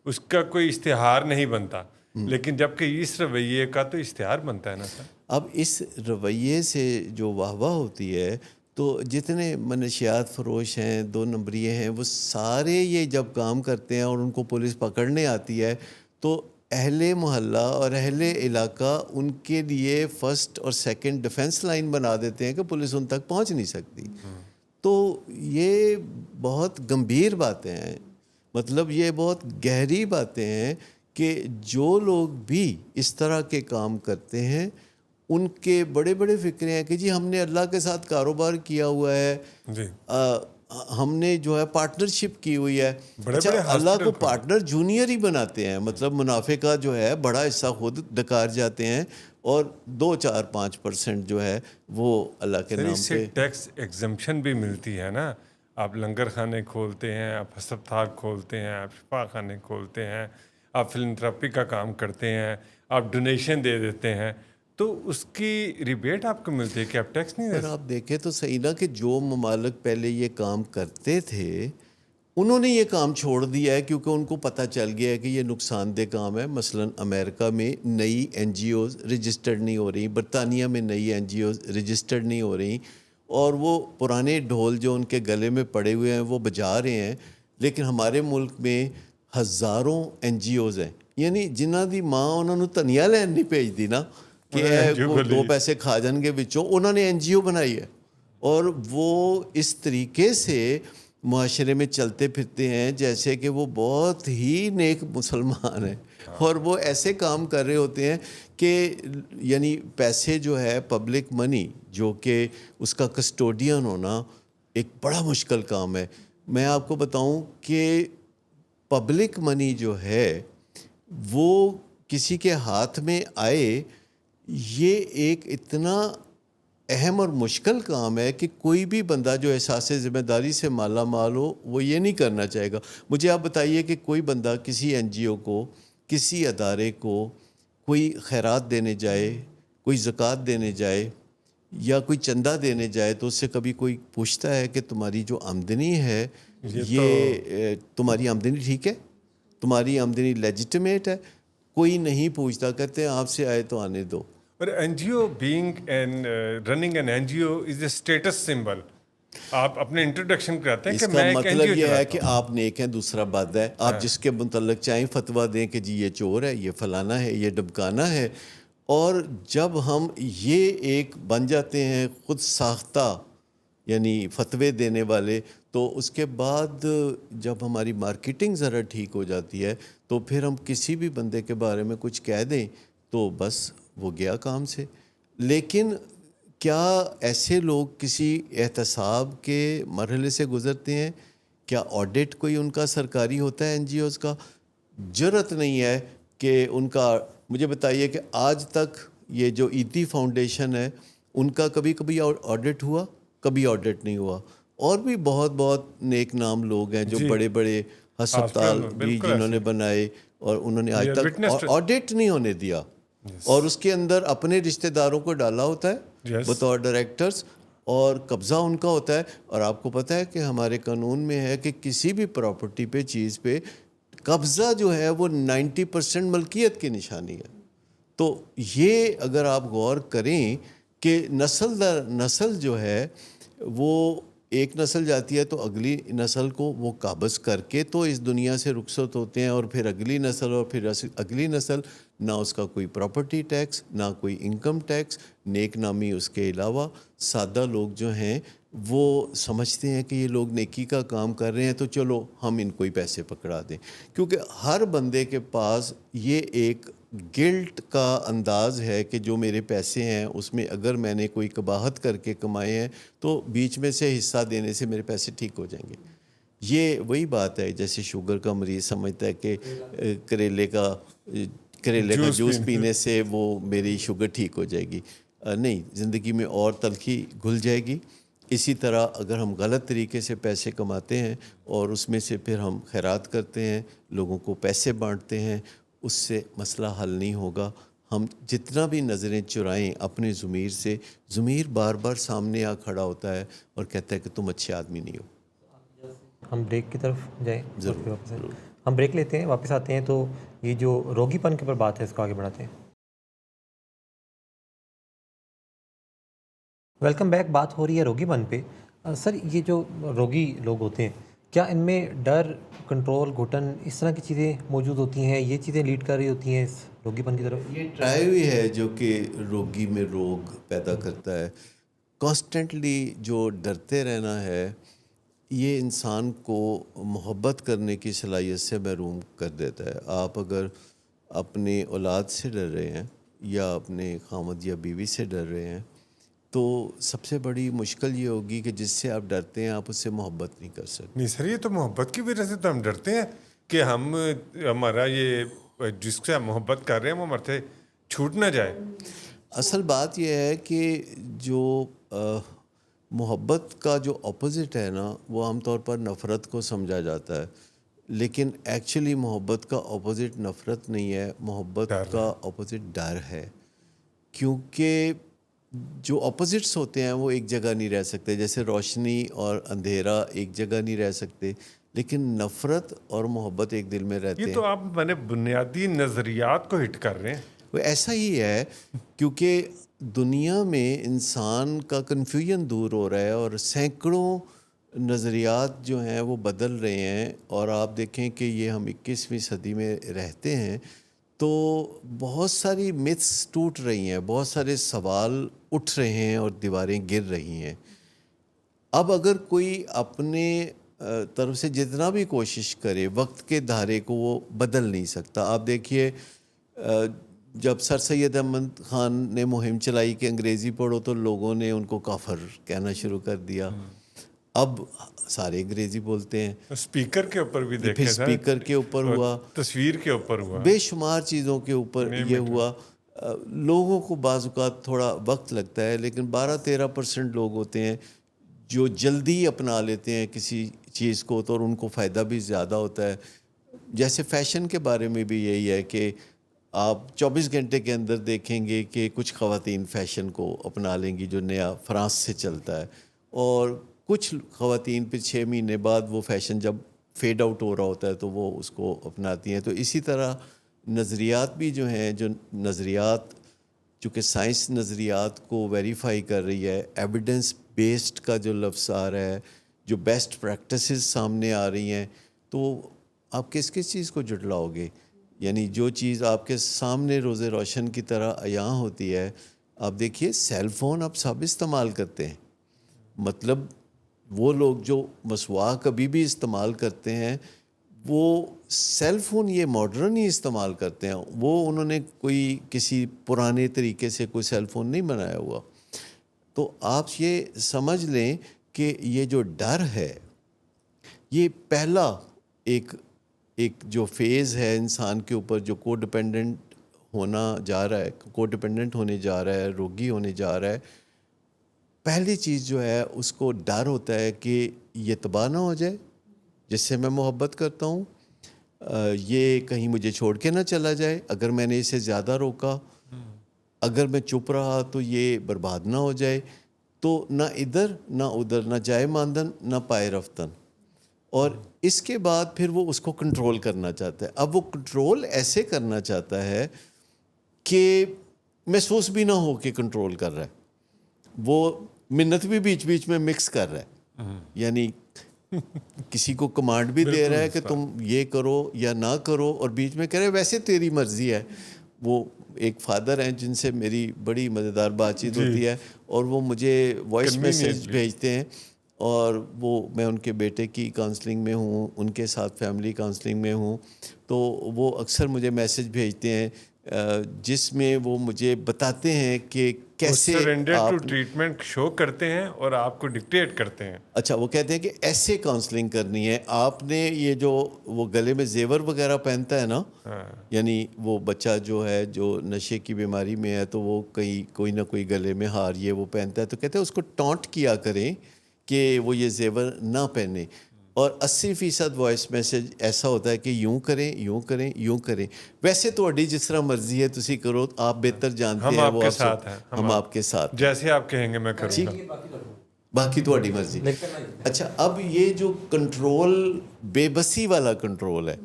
اس کا کوئی اشتہار نہیں بنتا، لیکن جب کہ اس رویے کا تو اشتہار بنتا ہے نا سر۔ اب اس رویے سے جو واہ واہ ہوتی ہے تو جتنے منشیات فروش ہیں، 2 نمبریے ہیں، وہ سارے یہ جب کام کرتے ہیں اور ان کو پولیس پکڑنے آتی ہے تو اہل محلہ اور اہل علاقہ ان کے لیے فرسٹ اور سیکنڈ ڈیفنس لائن بنا دیتے ہیں کہ پولیس ان تک پہنچ نہیں سکتی۔ تو یہ بہت گمبھیر باتیں ہیں، مطلب یہ بہت گہری باتیں ہیں کہ جو لوگ بھی اس طرح کے کام کرتے ہیں ان کے بڑے بڑے فکرے ہیں کہ جی ہم نے اللہ کے ساتھ کاروبار کیا ہوا ہے، جی ہم نے جو ہے پارٹنرشپ کی ہوئی ہے۔ اچھا، اللہ کو پارٹنر جونیئر ہی بناتے ہیں، مطلب منافع کا جو ہے بڑا حصہ خود ڈکار جاتے ہیں اور 2-4-5% جو ہے وہ اللہ کے نام اس سے پہ ٹیکس ایگزمپشن بھی ملتی ہے نا۔ آپ لنگر خانے کھولتے ہیں، آپ ہسپتال کھولتے ہیں، آپ شفا خانے کھولتے ہیں، آپ فلنتھراپی کا کام کرتے ہیں، آپ ڈونیشن دے دیتے ہیں، تو اس کی ریبیٹ آپ کو ملتی ہے کہ آپ ٹیکس نہیں اگر دیتے۔ آپ دیکھیں تو صحیح نا کہ جو ممالک پہلے یہ کام کرتے تھے انہوں نے یہ کام چھوڑ دیا ہے کیونکہ ان کو پتہ چل گیا ہے کہ یہ نقصان دہ کام ہے۔ مثلا امریکہ میں نئی NGOs رجسٹرڈ نہیں ہو رہی، برطانیہ میں نئی NGOs رجسٹرڈ نہیں ہو رہی، اور وہ پرانے ڈھول جو ان کے گلے میں پڑے ہوئے ہیں وہ بجا رہے ہیں۔ لیکن ہمارے ملک میں ہزاروں NGOs ہیں، یعنی جنہ دی ماں انہوں نے تنیا لین نہیں بھیج دی نا کہ 2 پیسے کھا جان گے بچوں، انہوں نے NGO بنائی ہے اور وہ اس طریقے سے معاشرے میں چلتے پھرتے ہیں جیسے کہ وہ بہت ہی نیک مسلمان ہیں، اور وہ ایسے کام کر رہے ہوتے ہیں کہ یعنی پیسے جو ہے پبلک منی جو کہ اس کا کسٹوڈین ہونا ایک بڑا مشکل کام ہے۔ میں آپ کو بتاؤں کہ پبلک منی جو ہے وہ کسی کے ہاتھ میں آئے، یہ ایک اتنا اہم اور مشکل کام ہے کہ کوئی بھی بندہ جو احساس ذمہ داری سے مالا مال ہو وہ یہ نہیں کرنا چاہے گا۔ مجھے آپ بتائیے کہ کوئی بندہ کسی NGO کو، کسی ادارے کو کوئی خیرات دینے جائے، کوئی زکوٰۃ دینے جائے یا کوئی چندہ دینے جائے تو اس سے کبھی کوئی پوچھتا ہے کہ تمہاری جو آمدنی ہے یہ تمہاری آمدنی ٹھیک ہے, تمہاری آمدنی لیجیٹمیٹ ہے, کوئی نہیں پوچھتا, کہتے ہیں آپ سے آئے تو آنے دو. اور N G O being and running N N G O is a status symbol. آپ اپنے انٹروڈکشن کراتے ہیں اس کہ کا میں ایک این جی مطلب او یہ ہے چلاتا کہ ہوں. آپ نیک ہیں, دوسرا بد ہے. آپ جس کے متعلق چاہیں فتویٰ دیں کہ جی یہ چور ہے, یہ فلانا ہے, یہ ڈبکانا ہے. اور جب ہم یہ ایک بن جاتے ہیں خود ساختہ یعنی فتوے دینے والے, تو اس کے بعد جب ہماری مارکیٹنگ ذرا ٹھیک ہو جاتی ہے تو پھر ہم کسی بھی بندے کے بارے میں کچھ کہہ دیں تو بس وہ گیا کام سے. لیکن کیا ایسے لوگ کسی احتساب کے مرحلے سے گزرتے ہیں؟ کیا آڈٹ کوئی ان کا سرکاری ہوتا ہے این جی اوز کا؟ جرت نہیں ہے کہ ان کا. مجھے بتائیے کہ آج تک یہ جو ایتی فاؤنڈیشن ہے ان کا کبھی آڈٹ ہوا؟ کبھی آڈٹ نہیں ہوا. اور بھی بہت بہت نیک نام لوگ ہیں جو بڑے بڑے ہسپتال بھی جنہوں نے بنائے اور انہوں نے آج تک آڈٹ نہیں ہونے دیا, اور اس کے اندر اپنے رشتہ داروں کو ڈالا ہوتا ہے بطور ڈائریکٹرز, اور قبضہ ان کا ہوتا ہے. اور آپ کو پتہ ہے کہ ہمارے قانون میں ہے کہ کسی بھی پراپرٹی پہ, چیز پہ قبضہ جو ہے وہ 90% ملکیت کی نشانی ہے. تو یہ اگر آپ غور کریں کہ نسل در نسل جو ہے وہ ایک نسل جاتی ہے تو اگلی نسل کو وہ قابض کر کے تو اس دنیا سے رخصت ہوتے ہیں, اور پھر اگلی نسل اور پھر اگلی نسل, نہ اس کا کوئی پراپرٹی ٹیکس, نہ کوئی انکم ٹیکس, نیک نامی اس کے علاوہ. سادہ لوگ جو ہیں وہ سمجھتے ہیں کہ یہ لوگ نیکی کا کام کر رہے ہیں تو چلو ہم ان کو ہی پیسے پکڑا دیں, کیونکہ ہر بندے کے پاس یہ ایک گلٹ کا انداز ہے کہ جو میرے پیسے ہیں اس میں اگر میں نے کوئی قباحت کر کے کمائے ہیں تو بیچ میں سے حصہ دینے سے میرے پیسے ٹھیک ہو جائیں گے. یہ وہی بات ہے جیسے شوگر کا مریض سمجھتا ہے کہ کریلے کا جوس پینے سے وہ میری شوگر ٹھیک ہو جائے گی. نہیں, زندگی میں اور تلخی گھل جائے گی. اسی طرح اگر ہم غلط طریقے سے پیسے کماتے ہیں اور اس میں سے پھر ہم خیرات کرتے ہیں, لوگوں کو پیسے بانٹتے ہیں, اس سے مسئلہ حل نہیں ہوگا. ہم جتنا بھی نظریں چرائیں اپنے ضمیر سے, ضمیر بار بار سامنے آ کھڑا ہوتا ہے اور کہتا ہے کہ تم اچھے آدمی نہیں ہو. ہم بریک کی طرف جائیں. ضرور. ہم بریک لیتے ہیں, واپس آتے ہیں تو یہ جو روگی پن کے اوپر بات ہے اس کو آگے بڑھاتے ہیں. Welcome back. بات ہو رہی ہے روگی پن پہ. سر, یہ جو روگی لوگ ہوتے ہیں کیا ان میں ڈر, کنٹرول, گھٹن, اس طرح کی چیزیں موجود ہوتی ہیں؟ یہ چیزیں لیڈ کر رہی ہوتی ہیں اس روگی پن کی طرف؟ یہ ڈرائیو ہی ہے جو کہ روگی میں روگ پیدا کرتا ہے. کانسٹنٹلی جو ڈرتے رہنا ہے یہ انسان کو محبت کرنے کی صلاحیت سے محروم کر دیتا ہے. آپ اگر اپنے اولاد سے ڈر رہے ہیں یا اپنے خامد یا بیوی سے ڈر رہے ہیں تو سب سے بڑی مشکل یہ ہوگی کہ جس سے آپ ڈرتے ہیں آپ اس سے محبت نہیں کر سکتے. نہیں سر, یہ تو محبت کی وجہ سے تو ہم ڈرتے ہیں کہ ہمارا یہ جس سے ہم محبت کر رہے ہیں وہ ہمارے چھوٹ نہ جائے. اصل بات یہ ہے کہ جو محبت کا جو اپوزٹ ہے نا وہ عام طور پر نفرت کو سمجھا جاتا ہے, لیکن ایکچولی محبت کا اپوزٹ نفرت نہیں ہے, محبت کا اپوزٹ ڈر ہے. کیونکہ جو اپوزٹس ہوتے ہیں وہ ایک جگہ نہیں رہ سکتے, جیسے روشنی اور اندھیرا ایک جگہ نہیں رہ سکتے, لیکن نفرت اور محبت ایک دل میں رہتے ہیں. یہ تو آپ میں نے بنیادی نظریات کو ہٹ کر رہے ہیں. وہ ایسا ہی ہے کیونکہ دنیا میں انسان کا کنفیوژن دور ہو رہا ہے اور سینکڑوں نظریات جو ہیں وہ بدل رہے ہیں. اور آپ دیکھیں کہ یہ ہم 21ویں صدی میں رہتے ہیں تو بہت ساری متس ٹوٹ رہی ہیں, بہت سارے سوال اٹھ رہے ہیں اور دیواریں گر رہی ہیں. اب اگر کوئی اپنے طرف سے جتنا بھی کوشش کرے وقت کے دھارے کو وہ بدل نہیں سکتا. آپ دیکھیے جب سر سید احمد خان نے مہم چلائی کہ انگریزی پڑھو تو لوگوں نے ان کو کافر کہنا شروع کر دیا. اب سارے انگریزی بولتے ہیں. اسپیکر کے اوپر بھی دیکھیں, پھر اسپیکر کے اوپر ہوا, تصویر کے اوپر ہوا, بے شمار چیزوں کے اوپر یہ ہوا. لوگوں کو بعض اوقات تھوڑا وقت لگتا ہے, لیکن 12-13% لوگ ہوتے ہیں جو جلدی اپنا لیتے ہیں کسی چیز کو, تو ان کو فائدہ بھی زیادہ ہوتا ہے. جیسے فیشن کے بارے میں بھی یہی ہے کہ آپ 24 گھنٹے کے اندر دیکھیں گے کہ کچھ خواتین فیشن کو اپنا لیں گی جو نیا فرانس سے چلتا ہے, اور کچھ خواتین پھر 6 مہینے بعد وہ فیشن جب فیڈ آؤٹ ہو رہا ہوتا ہے تو وہ اس کو اپناتی ہیں. تو اسی طرح نظریات بھی جو ہیں, جو نظریات چونکہ سائنس نظریات کو ویریفائی کر رہی ہے, ایویڈنس بیسڈ کا جو لفظ آ رہا ہے, جو بیسٹ پریکٹسز سامنے آ رہی ہیں, تو آپ کس چیز کو جھٹلاؤ گے؟ یعنی جو چیز آپ کے سامنے روز روشن کی طرح عیاں ہوتی ہے. آپ دیکھیے سیل فون اب سب استعمال کرتے ہیں. مطلب وہ لوگ جو مسواک ابھی بھی استعمال کرتے ہیں وہ سیل فون یہ ماڈرن ہی استعمال کرتے ہیں. وہ انہوں نے کوئی کسی پرانے طریقے سے کوئی سیل فون نہیں بنایا ہوا. تو آپ یہ سمجھ لیں کہ یہ جو ڈر ہے یہ پہلا ایک جو فیز ہے انسان کے اوپر جو کو ڈپینڈنٹ ہونا جا رہا ہے, کو ڈپینڈنٹ ہونے جا رہا ہے, روگی ہونے جا رہا ہے. پہلی چیز جو ہے اس کو ڈر ہوتا ہے کہ یہ تباہ نہ ہو جائے جس سے میں محبت کرتا ہوں, یہ کہیں مجھے چھوڑ کے نہ چلا جائے اگر میں نے اسے زیادہ روکا, اگر میں چپ رہا تو یہ برباد نہ ہو جائے. تو نہ ادھر نہ ادھر, نہ جائے ماندن نہ پائے رفتن. اور اس کے بعد پھر وہ اس کو کنٹرول کرنا چاہتا ہے. اب وہ کنٹرول ایسے کرنا چاہتا ہے کہ محسوس بھی نہ ہو کہ کنٹرول کر رہا ہے. وہ منت بھی بیچ بیچ میں مکس کر رہا ہے, یعنی کسی کو کمانڈ بھی دے رہا ہے کہ تم یہ کرو یا نہ کرو, اور بیچ میں کہہ رہے ویسے تیری مرضی ہے. وہ ایک فادر ہیں جن سے میری بڑی مزیدار بات چیت ہوتی ہے, اور وہ مجھے وائس میسیج بھیجتے ہیں, اور وہ میں ان کے بیٹے کی کاؤنسلنگ میں ہوں, ان کے ساتھ فیملی کاؤنسلنگ میں ہوں, تو وہ اکثر مجھے میسیج بھیجتے ہیں جس میں وہ مجھے بتاتے ہیں کہ کیسے سرنڈر ٹو ٹریٹمنٹ شو کرتے ہیں اور آپ کو ڈکٹیٹ کرتے ہیں. اچھا, وہ کہتے ہیں کہ ایسے کاؤنسلنگ کرنی ہے آپ نے. یہ جو وہ گلے میں زیور وغیرہ پہنتا ہے نا, یعنی وہ بچہ جو ہے جو نشے کی بیماری میں ہے تو وہ کوئی نہ کوئی گلے میں ہار یہ وہ پہنتا ہے, تو کہتے ہیں اس کو ٹانٹ کیا کریں کہ وہ یہ زیور نہ پہنے. اور 80% وائس میسیج ایسا ہوتا ہے کہ یوں کریں یوں کریں یوں کریں. ویسے تہاڈی جس طرح مرضی ہے تسی کرو, آپ بہتر جانتے ہیں, وہ ہم آپ کے ساتھ جیسے آپ کہیں گے میں کروں گا, باقی تہاڈی مرضی. اچھا, اب یہ جو کنٹرول بے بسی والا کنٹرول ہے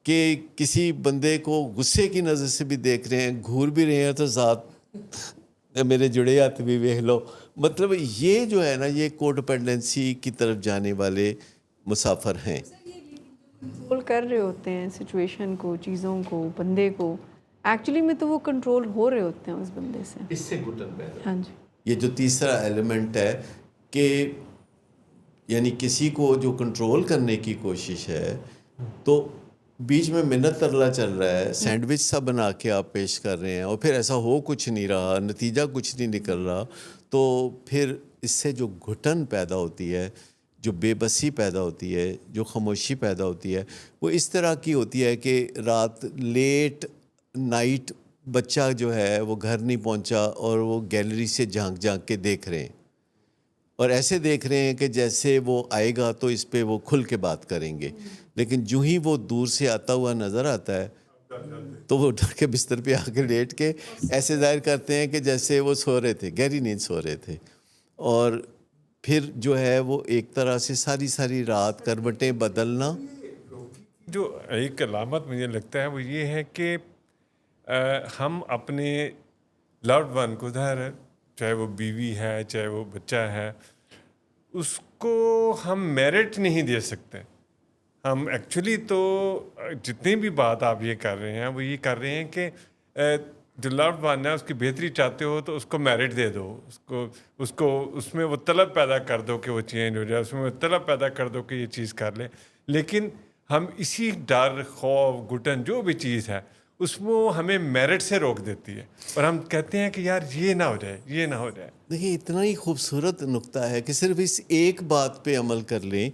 کہ کسی بندے کو غصے کی نظر سے بھی دیکھ رہے ہیں, گھور بھی رہے ہیں تو ذات میرے جڑے ہاتھ بھی دیکھ لو. مطلب یہ جو ہے نا یہ کو ڈپینڈنسی کی طرف جانے والے مسافر ہیں. کنٹرول کر رہے ہوتے ہیں سچویشن کو, چیزوں کو, بندے کو, ایکچولی میں تو وہ کنٹرول ہو رہے ہوتے ہیں اس بندے سے. اس سے گھٹن پیدا. ہاں جی, یہ جو تیسرا ایلیمنٹ ہے کہ یعنی کسی کو جو کنٹرول کرنے کی کوشش ہے تو بیچ میں منت ترلا چل رہا ہے, سینڈوچ سا بنا کے آپ پیش کر رہے ہیں, اور پھر ایسا ہو کچھ نہیں رہا, نتیجہ کچھ نہیں نکل رہا, تو پھر اس سے جو گھٹن پیدا ہوتی ہے, جو بے بسی پیدا ہوتی ہے, جو خاموشی پیدا ہوتی ہے, وہ اس طرح کی ہوتی ہے کہ رات لیٹ نائٹ بچہ جو ہے وہ گھر نہیں پہنچا اور وہ گیلری سے جھانک جھانک کے دیکھ رہے ہیں, اور ایسے دیکھ رہے ہیں کہ جیسے وہ آئے گا تو اس پہ وہ کھل کے بات کریں گے, لیکن جو ہی وہ دور سے آتا ہوا نظر آتا ہے تو وہ ڈر کے بستر پہ آ کے لیٹ کے ایسے ظاہر کرتے ہیں کہ جیسے وہ سو رہے تھے, گہری نیند سو رہے تھے. اور پھر جو ہے وہ ایک طرح سے ساری رات کروٹیں بدلنا. جو ایک علامت مجھے لگتا ہے وہ یہ ہے کہ ہم اپنے لوڈ ون کو, ظاہر چاہے وہ بیوی ہے چاہے وہ بچہ ہے, اس کو ہم میرٹ نہیں دے سکتے. ہم ایکچولی تو جتنی بھی بات آپ یہ کر رہے ہیں وہ یہ کر رہے ہیں کہ جو لوڈ ون ہے اس کی بہتری چاہتے ہو تو اس کو میرٹ دے دو, اس میں وہ طلب پیدا کر دو کہ وہ چینج ہو جائے, اس میں وہ طلب پیدا کر دو کہ یہ چیز کر لے. لیکن ہم اسی ڈر, خوف, گھٹن جو بھی چیز ہے اس میں ہمیں میرٹ سے روک دیتی ہے, اور ہم کہتے ہیں کہ یار یہ نہ ہو جائے یہ نہ ہو جائے. دیکھیے اتنا ہی خوبصورت نقطہ ہے کہ صرف اس ایک بات پہ عمل کر لیں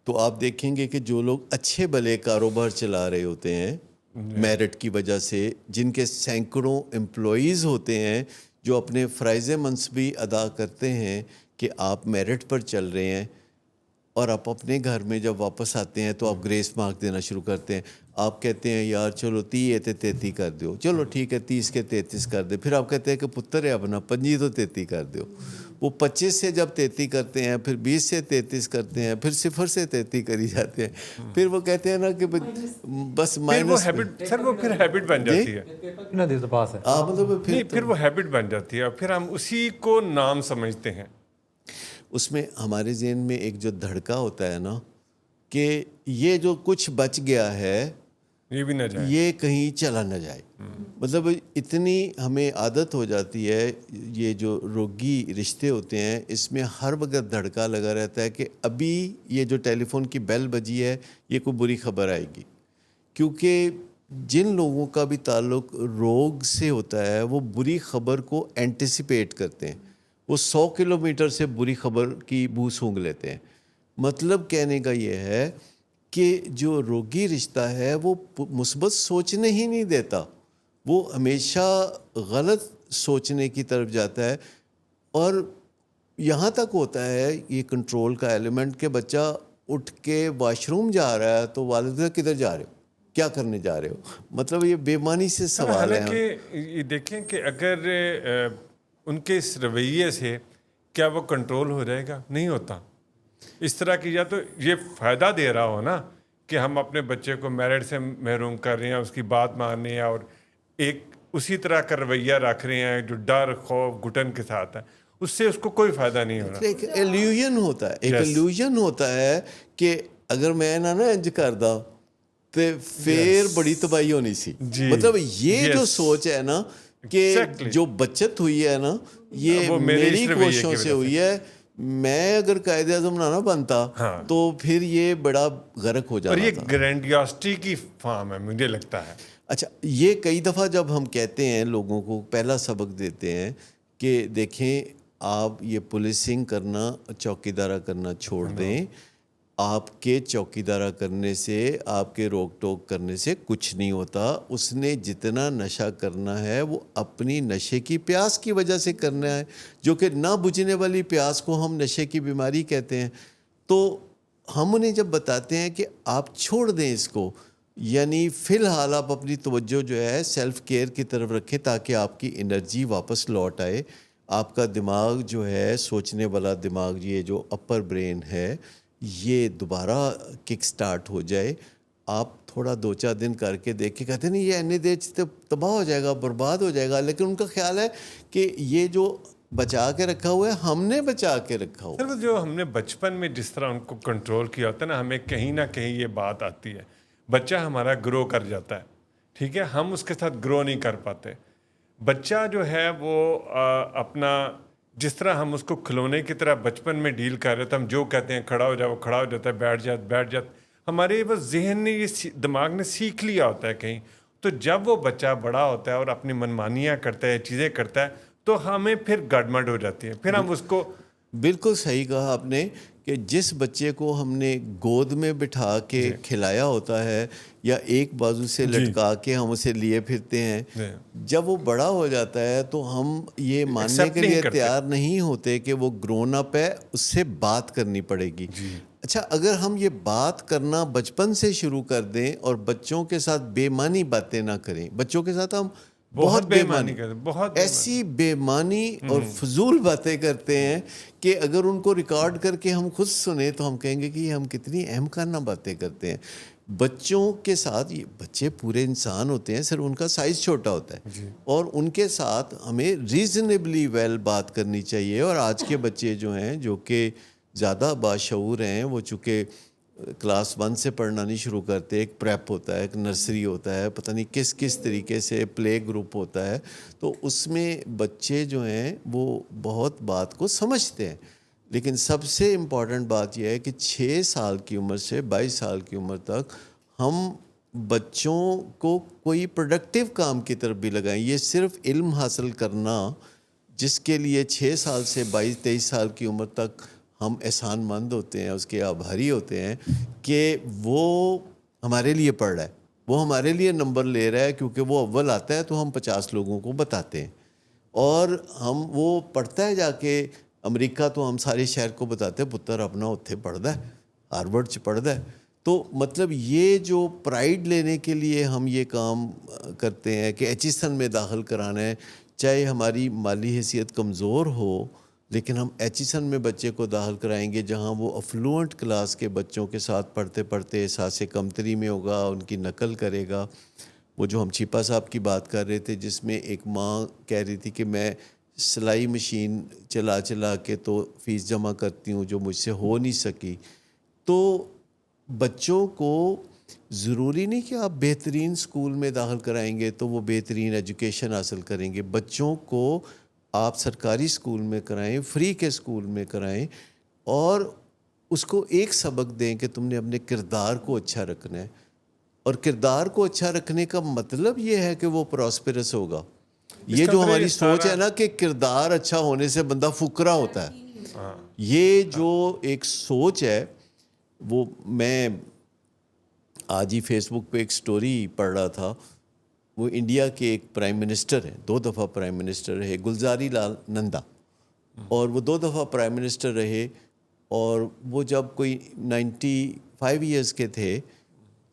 تو آپ دیکھیں گے کہ جو لوگ اچھے بھلے کاروبار چلا رہے ہوتے ہیں میرٹ کی وجہ سے, جن کے سینکڑوں امپلائیز ہوتے ہیں جو اپنے فرائض منصبی ادا کرتے ہیں کہ آپ میرٹ پر چل رہے ہیں, اور آپ اپنے گھر میں جب واپس آتے ہیں تو آپ گریس مارک دینا شروع کرتے ہیں. آپ کہتے ہیں یار چلو 30 تے 33 کر دو, چلو ٹھیک ہے 30 کے 33 کر دے, پھر آپ کہتے ہیں کہ پتر ہے اپنا 25 تو 33 کر دو. وہ 25 سے جب 33 کرتے ہیں, پھر 20 سے 33 کرتے ہیں, پھر 0 سے 33 کری جاتے ہیں, پھر وہ کہتے ہیں نا کہ بس مائنس, سر وہ پھر ہیبٹ بن جاتی ہے, مطلب پھر وہ ہیبٹ بن جاتی ہے اور پھر ہم اسی کو نام سمجھتے ہیں. اس میں ہمارے ذہن میں ایک جو دھڑکا ہوتا ہے نا کہ یہ جو کچھ بچ گیا ہے یہ بھی نہ جائے, یہ کہیں چلا نہ جائے. مطلب اتنی ہمیں عادت ہو جاتی ہے, یہ جو روگی رشتے ہوتے ہیں اس میں ہر وقت دھڑکا لگا رہتا ہے کہ ابھی یہ جو ٹیلی فون کی بیل بجی ہے یہ کوئی بری خبر آئے گی. کیونکہ جن لوگوں کا بھی تعلق روگ سے ہوتا ہے وہ بری خبر کو اینٹیسپیٹ کرتے ہیں, وہ 100 کلومیٹر سے بری خبر کی بو سونگھ لیتے ہیں. مطلب کہنے کا یہ ہے کہ جو روگی رشتہ ہے وہ مثبت سوچنے ہی نہیں دیتا, وہ ہمیشہ غلط سوچنے کی طرف جاتا ہے. اور یہاں تک ہوتا ہے یہ کنٹرول کا ایلیمنٹ کہ بچہ اٹھ کے واش روم جا رہا ہے تو والدہ کدھر جا رہے ہو, کیا کرنے جا رہے ہو, مطلب یہ بے معنی سے سوال ہے. حالانکہ یہ دیکھیں کہ اگر ان کے اس رویے سے کیا وہ کنٹرول ہو جائے گا, نہیں ہوتا. اس طرح کی یا تو یہ فائدہ دے رہا ہو نا کہ ہم اپنے بچے کو میرٹ سے محروم کر رہے ہیں, اس کی بات مان رہے ہیں اور ایک اسی طرح کا رویہ رکھ رہے ہیں جو ڈر خوف گھٹن کے ساتھ ہے, اس سے اس کو کوئی فائدہ نہیں ہو رہا. ایک ایلیوژن ہوتا ہے, ایک ایلیوژن ہوتا ہے کہ اگر میں نہ انج کردا تو پھر بڑی تباہی ہونی سی. مطلب یہ جو سوچ ہے نا کہ جو بچت ہوئی ہے نا یہ میری کوششوں سے ہوئی ہے, میں اگر قائد اعظم نہ بنتا تو پھر یہ بڑا غرق ہو جاتا. اور یہ گرینڈیوسٹی کی فارم ہے مجھے لگتا ہے. اچھا, یہ کئی دفعہ جب ہم کہتے ہیں لوگوں کو پہلا سبق دیتے ہیں کہ دیکھیں آپ یہ پولیسنگ کرنا چوکیدارہ کرنا چھوڑ دیں, آپ کے چوکیدارہ کرنے سے آپ کے روک ٹوک کرنے سے کچھ نہیں ہوتا. اس نے جتنا نشہ کرنا ہے وہ اپنی نشے کی پیاس کی وجہ سے کرنا ہے, جو کہ نہ بجھنے والی پیاس کو ہم نشے کی بیماری کہتے ہیں. تو ہم انہیں جب بتاتے ہیں کہ آپ چھوڑ دیں اس کو, یعنی فی الحال آپ اپنی توجہ جو ہے سیلف کیئر کی طرف رکھیں تاکہ آپ کی انرجی واپس لوٹ آئے, آپ کا دماغ جو ہے سوچنے والا دماغ, یہ جو اپر برین ہے یہ دوبارہ کک سٹارٹ ہو جائے. آپ تھوڑا 2-4 دن کر کے دیکھ کے کہتے ہیں نہیں یہ انی دیر تباہ ہو جائے گا, برباد ہو جائے گا, لیکن ان کا خیال ہے کہ یہ جو بچا کے رکھا ہوا ہے ہم نے بچا کے رکھا ہوا. سر جو ہم نے بچپن میں جس طرح ان کو کنٹرول کیا ہوتا ہے نا, ہمیں کہیں نہ کہیں یہ بات آتی ہے, بچہ ہمارا گرو کر جاتا ہے, ٹھیک ہے, ہم اس کے ساتھ گرو نہیں کر پاتے. بچہ جو ہے وہ اپنا جس طرح ہم اس کو کھلونے کی طرح بچپن میں ڈیل کر رہے تھے, ہم جو کہتے ہیں کھڑا ہو جا وہ کھڑا ہو جاتا ہے, بیٹھ جات ہمارے بس ذہن نے یہ دماغ نے سیکھ لیا ہوتا ہے کہیں. تو جب وہ بچہ بڑا ہوتا ہے اور اپنی منمانیاں کرتا ہے, چیزیں کرتا ہے, تو ہمیں پھر گڑبڑ ہو جاتی ہے, پھر ہم اس کو. بالکل صحیح کہا آپ نے کہ جس بچے کو ہم نے گود میں بٹھا کے کھلایا ہوتا ہے یا ایک بازو سے لٹکا کے ہم اسے لیے پھرتے ہیں, جب وہ بڑا ہو جاتا ہے تو ہم یہ ماننے کے لیے تیار نہیں ہوتے کہ وہ گرون اپ ہے, اس سے بات کرنی پڑے گی. اچھا, اگر ہم یہ بات کرنا بچپن سے شروع کر دیں اور بچوں کے ساتھ بے معنی باتیں نہ کریں, بچوں کے ساتھ ہم بہت بے معنی ایسی بے معنی اور فضول باتیں کرتے ہیں کہ اگر ان کو ریکارڈ کر کے ہم خود سنیں تو ہم کہیں گے کہ ہم کتنی اہم خانہ باتیں کرتے ہیں. بچوں کے ساتھ, یہ بچے پورے انسان ہوتے ہیں, صرف ان کا سائز چھوٹا ہوتا ہے, اور ان کے ساتھ ہمیں ریزنیبلی ویل بات کرنی چاہیے. اور آج کے بچے جو ہیں جو کہ زیادہ باشعور ہیں, وہ چونکہ کلاس 1 سے پڑھنا نہیں شروع کرتے, ایک پریپ ہوتا ہے, ایک نرسری ہوتا ہے, پتہ نہیں کس طریقے سے پلے گروپ ہوتا ہے, تو اس میں بچے جو ہیں وہ بہت بات کو سمجھتے ہیں. لیکن سب سے امپورٹنٹ بات یہ ہے کہ 6 سال کی عمر سے 22 سال کی عمر تک ہم بچوں کو کوئی پروڈکٹیو کام کی طرف بھی لگائیں. یہ صرف علم حاصل کرنا جس کے لیے 6 سال سے 22-23 سال کی عمر تک ہم احسان مند ہوتے ہیں, اس کے آبھاری ہوتے ہیں کہ وہ ہمارے لیے پڑھ رہا ہے, وہ ہمارے لیے نمبر لے رہا ہے, کیونکہ وہ اول آتا ہے تو ہم 50 لوگوں کو بتاتے ہیں, اور ہم وہ پڑھتا ہے جا کے امریکہ تو ہم سارے شہر کو بتاتے ہیں پتر اپنا اتھے پڑھتا ہے, ہارورڈ چ پڑھتا ہے. تو مطلب یہ جو پرائیڈ لینے کے لیے ہم یہ کام کرتے ہیں کہ ایچیسن میں داخل کرانا ہے، چاہے ہماری مالی حیثیت کمزور ہو لیکن ہم ایچیسن میں بچے کو داخل کرائیں گے جہاں وہ افلوئنٹ کلاس کے بچوں کے ساتھ پڑھتے پڑھتے احساس کمتری میں ہوگا، ان کی نقل کرے گا۔ وہ جو ہم چھیپا صاحب کی بات کر رہے تھے جس میں ایک ماں کہہ رہی تھی کہ میں سلائی مشین چلا چلا کے تو فیس جمع کرتی ہوں جو مجھ سے ہو نہیں سکی۔ تو بچوں کو ضروری نہیں کہ آپ بہترین سکول میں داخل کرائیں گے تو وہ بہترین ایجوکیشن حاصل کریں گے۔ بچوں کو آپ سرکاری سکول میں کرائیں، فری کے سکول میں کرائیں، اور اس کو ایک سبق دیں کہ تم نے اپنے کردار کو اچھا رکھنا ہے، اور کردار کو اچھا رکھنے کا مطلب یہ ہے کہ وہ پراسپرس ہوگا۔ یہ جو ہماری سوچ ہے نا کہ کردار اچھا ہونے سے بندہ فقرا ہوتا ہے، یہ جو ایک سوچ ہے، وہ میں آج ہی فیس بک پہ ایک سٹوری پڑھ رہا تھا۔ وہ انڈیا کے ایک پرائم منسٹر ہیں، 2 دفعہ پرائم منسٹر رہے، گلزاری لال نندا، اور وہ 2 دفعہ پرائم منسٹر رہے، اور وہ جب کوئی 95 ایئرس کے تھے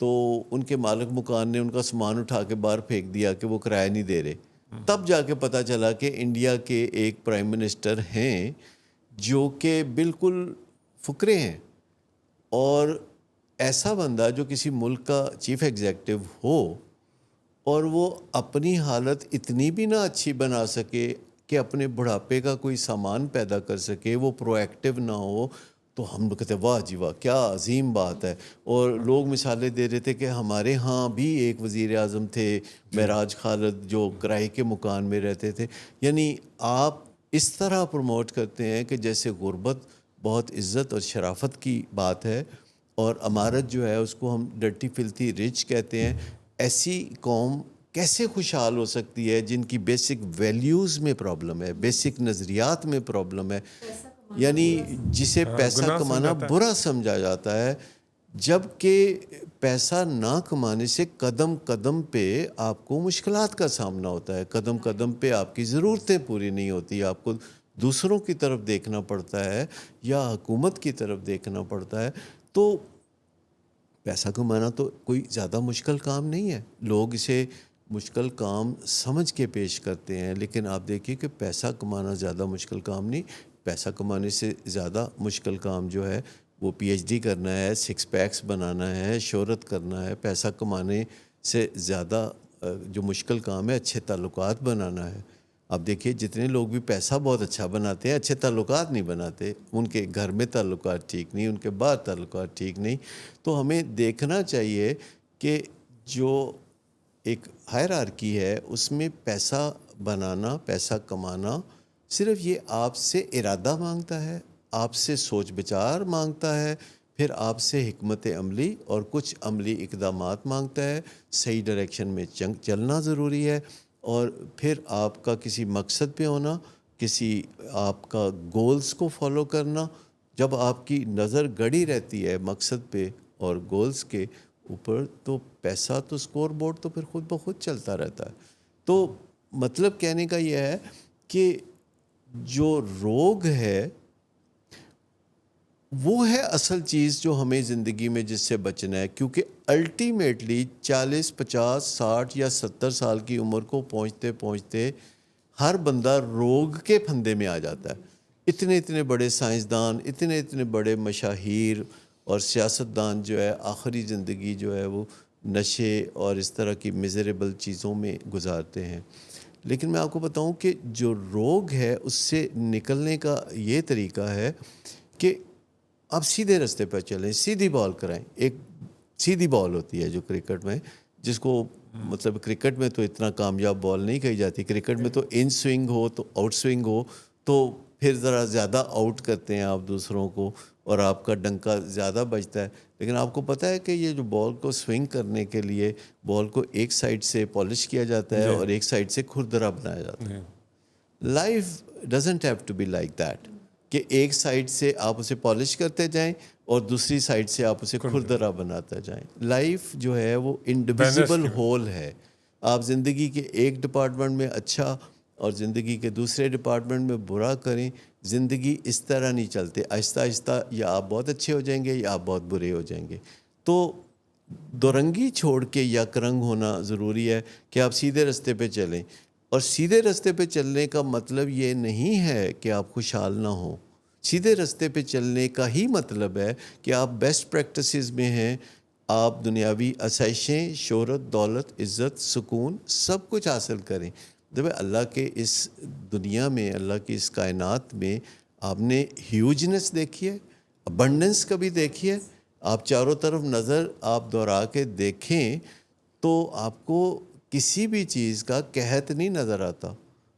تو ان کے مالک مکان نے ان کا سامان اٹھا کے باہر پھینک دیا کہ وہ کرایہ نہیں دے رہے۔ تب جا کے پتہ چلا کہ انڈیا کے ایک پرائم منسٹر ہیں جو کہ بالکل فقرے ہیں، اور ایسا بندہ جو کسی ملک کا چیف ایگزیکٹو ہو اور وہ اپنی حالت اتنی بھی نہ اچھی بنا سکے کہ اپنے بڑھاپے کا کوئی سامان پیدا کر سکے، وہ پرو ایکٹیو نہ ہو، تو ہم لوگ کہتے ہیں واہ جی واہ کیا عظیم بات ہے۔ اور لوگ مثالیں دے رہے تھے کہ ہمارے ہاں بھی ایک وزیر اعظم تھے معراج خالد جو کرائے کے مکان میں رہتے تھے۔ یعنی آپ اس طرح پروموٹ کرتے ہیں کہ جیسے غربت بہت عزت اور شرافت کی بات ہے، اور امارت جو ہے اس کو ہم ڈرٹی فلتھی رچ کہتے ہیں۔ ایسی قوم کیسے خوشحال ہو سکتی ہے جن کی بیسک ویلیوز میں پرابلم ہے، بیسک نظریات میں پرابلم ہے، یعنی جسے پیسہ کمانا برا سمجھا جاتا ہے، جب کہ پیسہ نہ کمانے سے قدم قدم پہ آپ کو مشکلات کا سامنا ہوتا ہے، قدم قدم پہ آپ کی ضرورتیں پوری نہیں ہوتی، آپ کو دوسروں کی طرف دیکھنا پڑتا ہے یا حکومت کی طرف دیکھنا پڑتا ہے۔ تو پیسہ کمانا تو کوئی زیادہ مشکل کام نہیں ہے، لوگ اسے مشکل کام سمجھ کے پیش کرتے ہیں، لیکن آپ دیکھیے کہ پیسہ کمانا زیادہ مشکل کام نہیں۔ پیسہ کمانے سے زیادہ مشکل کام جو ہے وہ پی ایچ ڈی کرنا ہے، 6 پیکس بنانا ہے، شہرت کرنا ہے۔ پیسہ کمانے سے زیادہ جو مشکل کام ہے اچھے تعلقات بنانا ہے۔ اب دیکھیے جتنے لوگ بھی پیسہ بہت اچھا بناتے ہیں اچھے تعلقات نہیں بناتے، ان کے گھر میں تعلقات ٹھیک نہیں، ان کے باہر تعلقات ٹھیک نہیں۔ تو ہمیں دیکھنا چاہیے کہ جو ایک ہائرارکی ہے اس میں پیسہ بنانا، پیسہ کمانا صرف یہ آپ سے ارادہ مانگتا ہے، آپ سے سوچ بچار مانگتا ہے، پھر آپ سے حکمت عملی اور کچھ عملی اقدامات مانگتا ہے، صحیح ڈائریکشن میں چلنا ضروری ہے، اور پھر آپ کا کسی مقصد پہ ہونا، کسی آپ کا گولز کو فالو کرنا۔ جب آپ کی نظر گڑی رہتی ہے مقصد پہ اور گولز کے اوپر تو پیسہ تو اسکور بورڈ تو پھر خود بخود چلتا رہتا ہے۔ تو مطلب کہنے کا یہ ہے کہ جو روگ ہے وہ ہے اصل چیز جو ہمیں زندگی میں جس سے بچنا ہے، کیونکہ الٹیمیٹلی 40 50 60 یا 70 سال کی عمر کو پہنچتے پہنچتے ہر بندہ روگ کے پھندے میں آ جاتا ہے۔ اتنے اتنے بڑے سائنسدان، اتنے اتنے بڑے مشاہیر اور سیاستدان جو ہے آخری زندگی جو ہے وہ نشے اور اس طرح کی میزریبل چیزوں میں گزارتے ہیں۔ لیکن میں آپ کو بتاؤں کہ جو روگ ہے اس سے نکلنے کا یہ طریقہ ہے کہ آپ سیدھے رستے پہ چلیں، سیدھی بال کرائیں۔ ایک سیدھی بال ہوتی ہے جو کرکٹ میں، جس کو مطلب کرکٹ میں تو اتنا کامیاب بال نہیں کہی جاتی، کرکٹ میں تو ان سوئنگ ہو تو آؤٹ سوئنگ ہو تو پھر ذرا زیادہ آؤٹ کرتے ہیں آپ دوسروں کو اور آپ کا ڈنکا زیادہ بجتا ہے۔ لیکن آپ کو پتہ ہے کہ یہ جو بال کو سوئنگ کرنے کے لیے بال کو ایک سائڈ سے پالش کیا جاتا ہے اور ایک سائڈ سے کھردرا بنایا جاتا ہے۔ Life doesn't have to be like that کہ ایک سائڈ سے آپ اسے پالش کرتے جائیں اور دوسری سائڈ سے آپ اسے کھردرا بناتے جائیں۔ لائف جو ہے وہ انڈیویزیبل ہول ہے۔ آپ زندگی کے ایک ڈپارٹمنٹ میں اچھا اور زندگی کے دوسرے ڈپارٹمنٹ میں برا کریں، زندگی اس طرح نہیں چلتے۔ آہستہ آہستہ یا آپ بہت اچھے ہو جائیں گے یا آپ بہت برے ہو جائیں گے۔ تو دورنگی چھوڑ کے یک رنگ ہونا ضروری ہے کہ آپ سیدھے راستے پہ چلیں. اور سیدھے راستے پہ چلنے کا مطلب یہ نہیں ہے کہ آپ خوشحال نہ ہوں. سیدھے راستے پہ چلنے کا ہی مطلب ہے کہ آپ بیسٹ پریکٹسز میں ہیں, آپ دنیاوی آسائشیں, شہرت, دولت, عزت, سکون سب کچھ حاصل کریں. جب اللہ کے اس دنیا میں, اللہ کی اس کائنات میں آپ نے ہیوجنس دیکھی ہے, ابنڈنس کبھی دیکھی ہے. آپ چاروں طرف نظر آپ دوہرا کے دیکھیں تو آپ کو کسی بھی چیز کا قحط نہیں نظر آتا.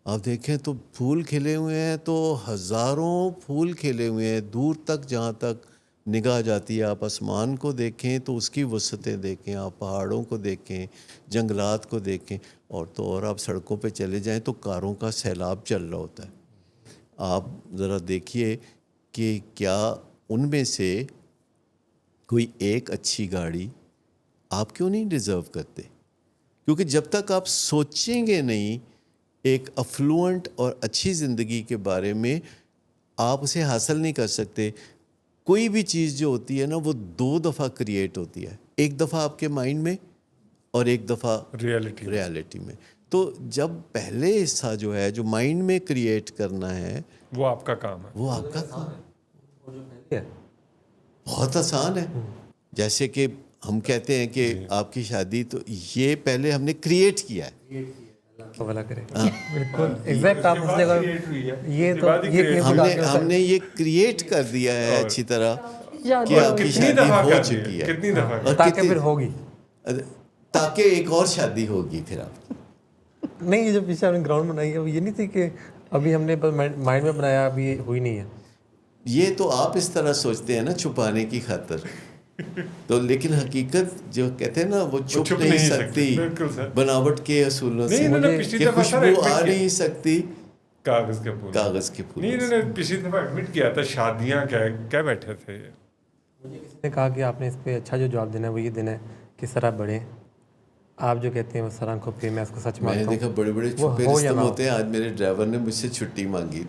آپ دیکھیں تو پھول کھلے ہوئے ہیں, تو ہزاروں پھول کھلے ہوئے ہیں دور تک, جہاں تک نگاہ جاتی ہے. آپ آسمان کو دیکھیں تو اس کی وسعتیں دیکھیں, آپ پہاڑوں کو دیکھیں, جنگلات کو دیکھیں, اور تو اور آپ سڑکوں پہ چلے جائیں تو کاروں کا سیلاب چل رہا ہوتا ہے. آپ ذرا دیکھیے کہ کیا ان میں سے کوئی ایک اچھی گاڑی آپ کیوں نہیں ڈیزرو کرتے؟ کیونکہ جب تک آپ سوچیں گے نہیں ایک افلوئنٹ اور اچھی زندگی کے بارے میں, آپ اسے حاصل نہیں کر سکتے. کوئی بھی چیز جو ہوتی ہے نا وہ 2 دفعہ کریٹ ہوتی ہے, ایک دفعہ آپ کے مائنڈ میں اور ایک دفعہ ریالٹی میں. تو جب پہلے حصہ جو ہے جو مائنڈ میں کریٹ کرنا ہے وہ آپ کا کام ہے, وہ آپ کا کام ہے. بہت آسان ہے. جیسے کہ ہم کہتے ہیں کہ آپ کی شادی, تو یہ پہلے ہم نے کریٹ کیا ہے. بھلا کرے بالکل ایگزیکٹ آپ اس جگہ یہ تو ہم نے یہ کریٹ کر دیا ہے اچھی طرح کہ آپ کی شادی ہو چکی ہے, کتنی دفعہ تاکہ پھر ہوگی, تاکہ ایک اور شادی ہوگی پھر آپ کی. نہیں, یہ جو پیچھے ہم نے گراؤنڈ بنائی ہے وہ یہ نہیں تھی کہ ابھی ہم نے مائنڈ میں بنایا, ابھی یہ ہوئی نہیں ہے. یہ تو آپ اس طرح سوچتے ہیں نا چھپانے کی خاطر, تو لیکن حقیقت جو کہتے ہیں نا وہ چھپ نہیں سکتی بناوٹ کے اصولوں سے, کہ خوشبو آ نہیں سکتی کاغذ کے پھول. نہیں, انہوں نے پچھلی دفعہ ایڈمٹ کیا تھا شادیاں کیا بیٹھے تھے. مجھے کسی نے کہا کہ آپ نے اس پہ اچھا جو جواب دینا ہے وہ یہ دینا ہے کہ سر آپ بڑے, آپ جو کہتے ہیں وہ سر آنکھوں پہ, میں اس کو سچ مانتا ہوں. میں نے دیکھا بڑے بڑے چھپے رستم ہوتے ہیں. آج میرے ڈرائیور نے مجھ سے چھٹی مانگی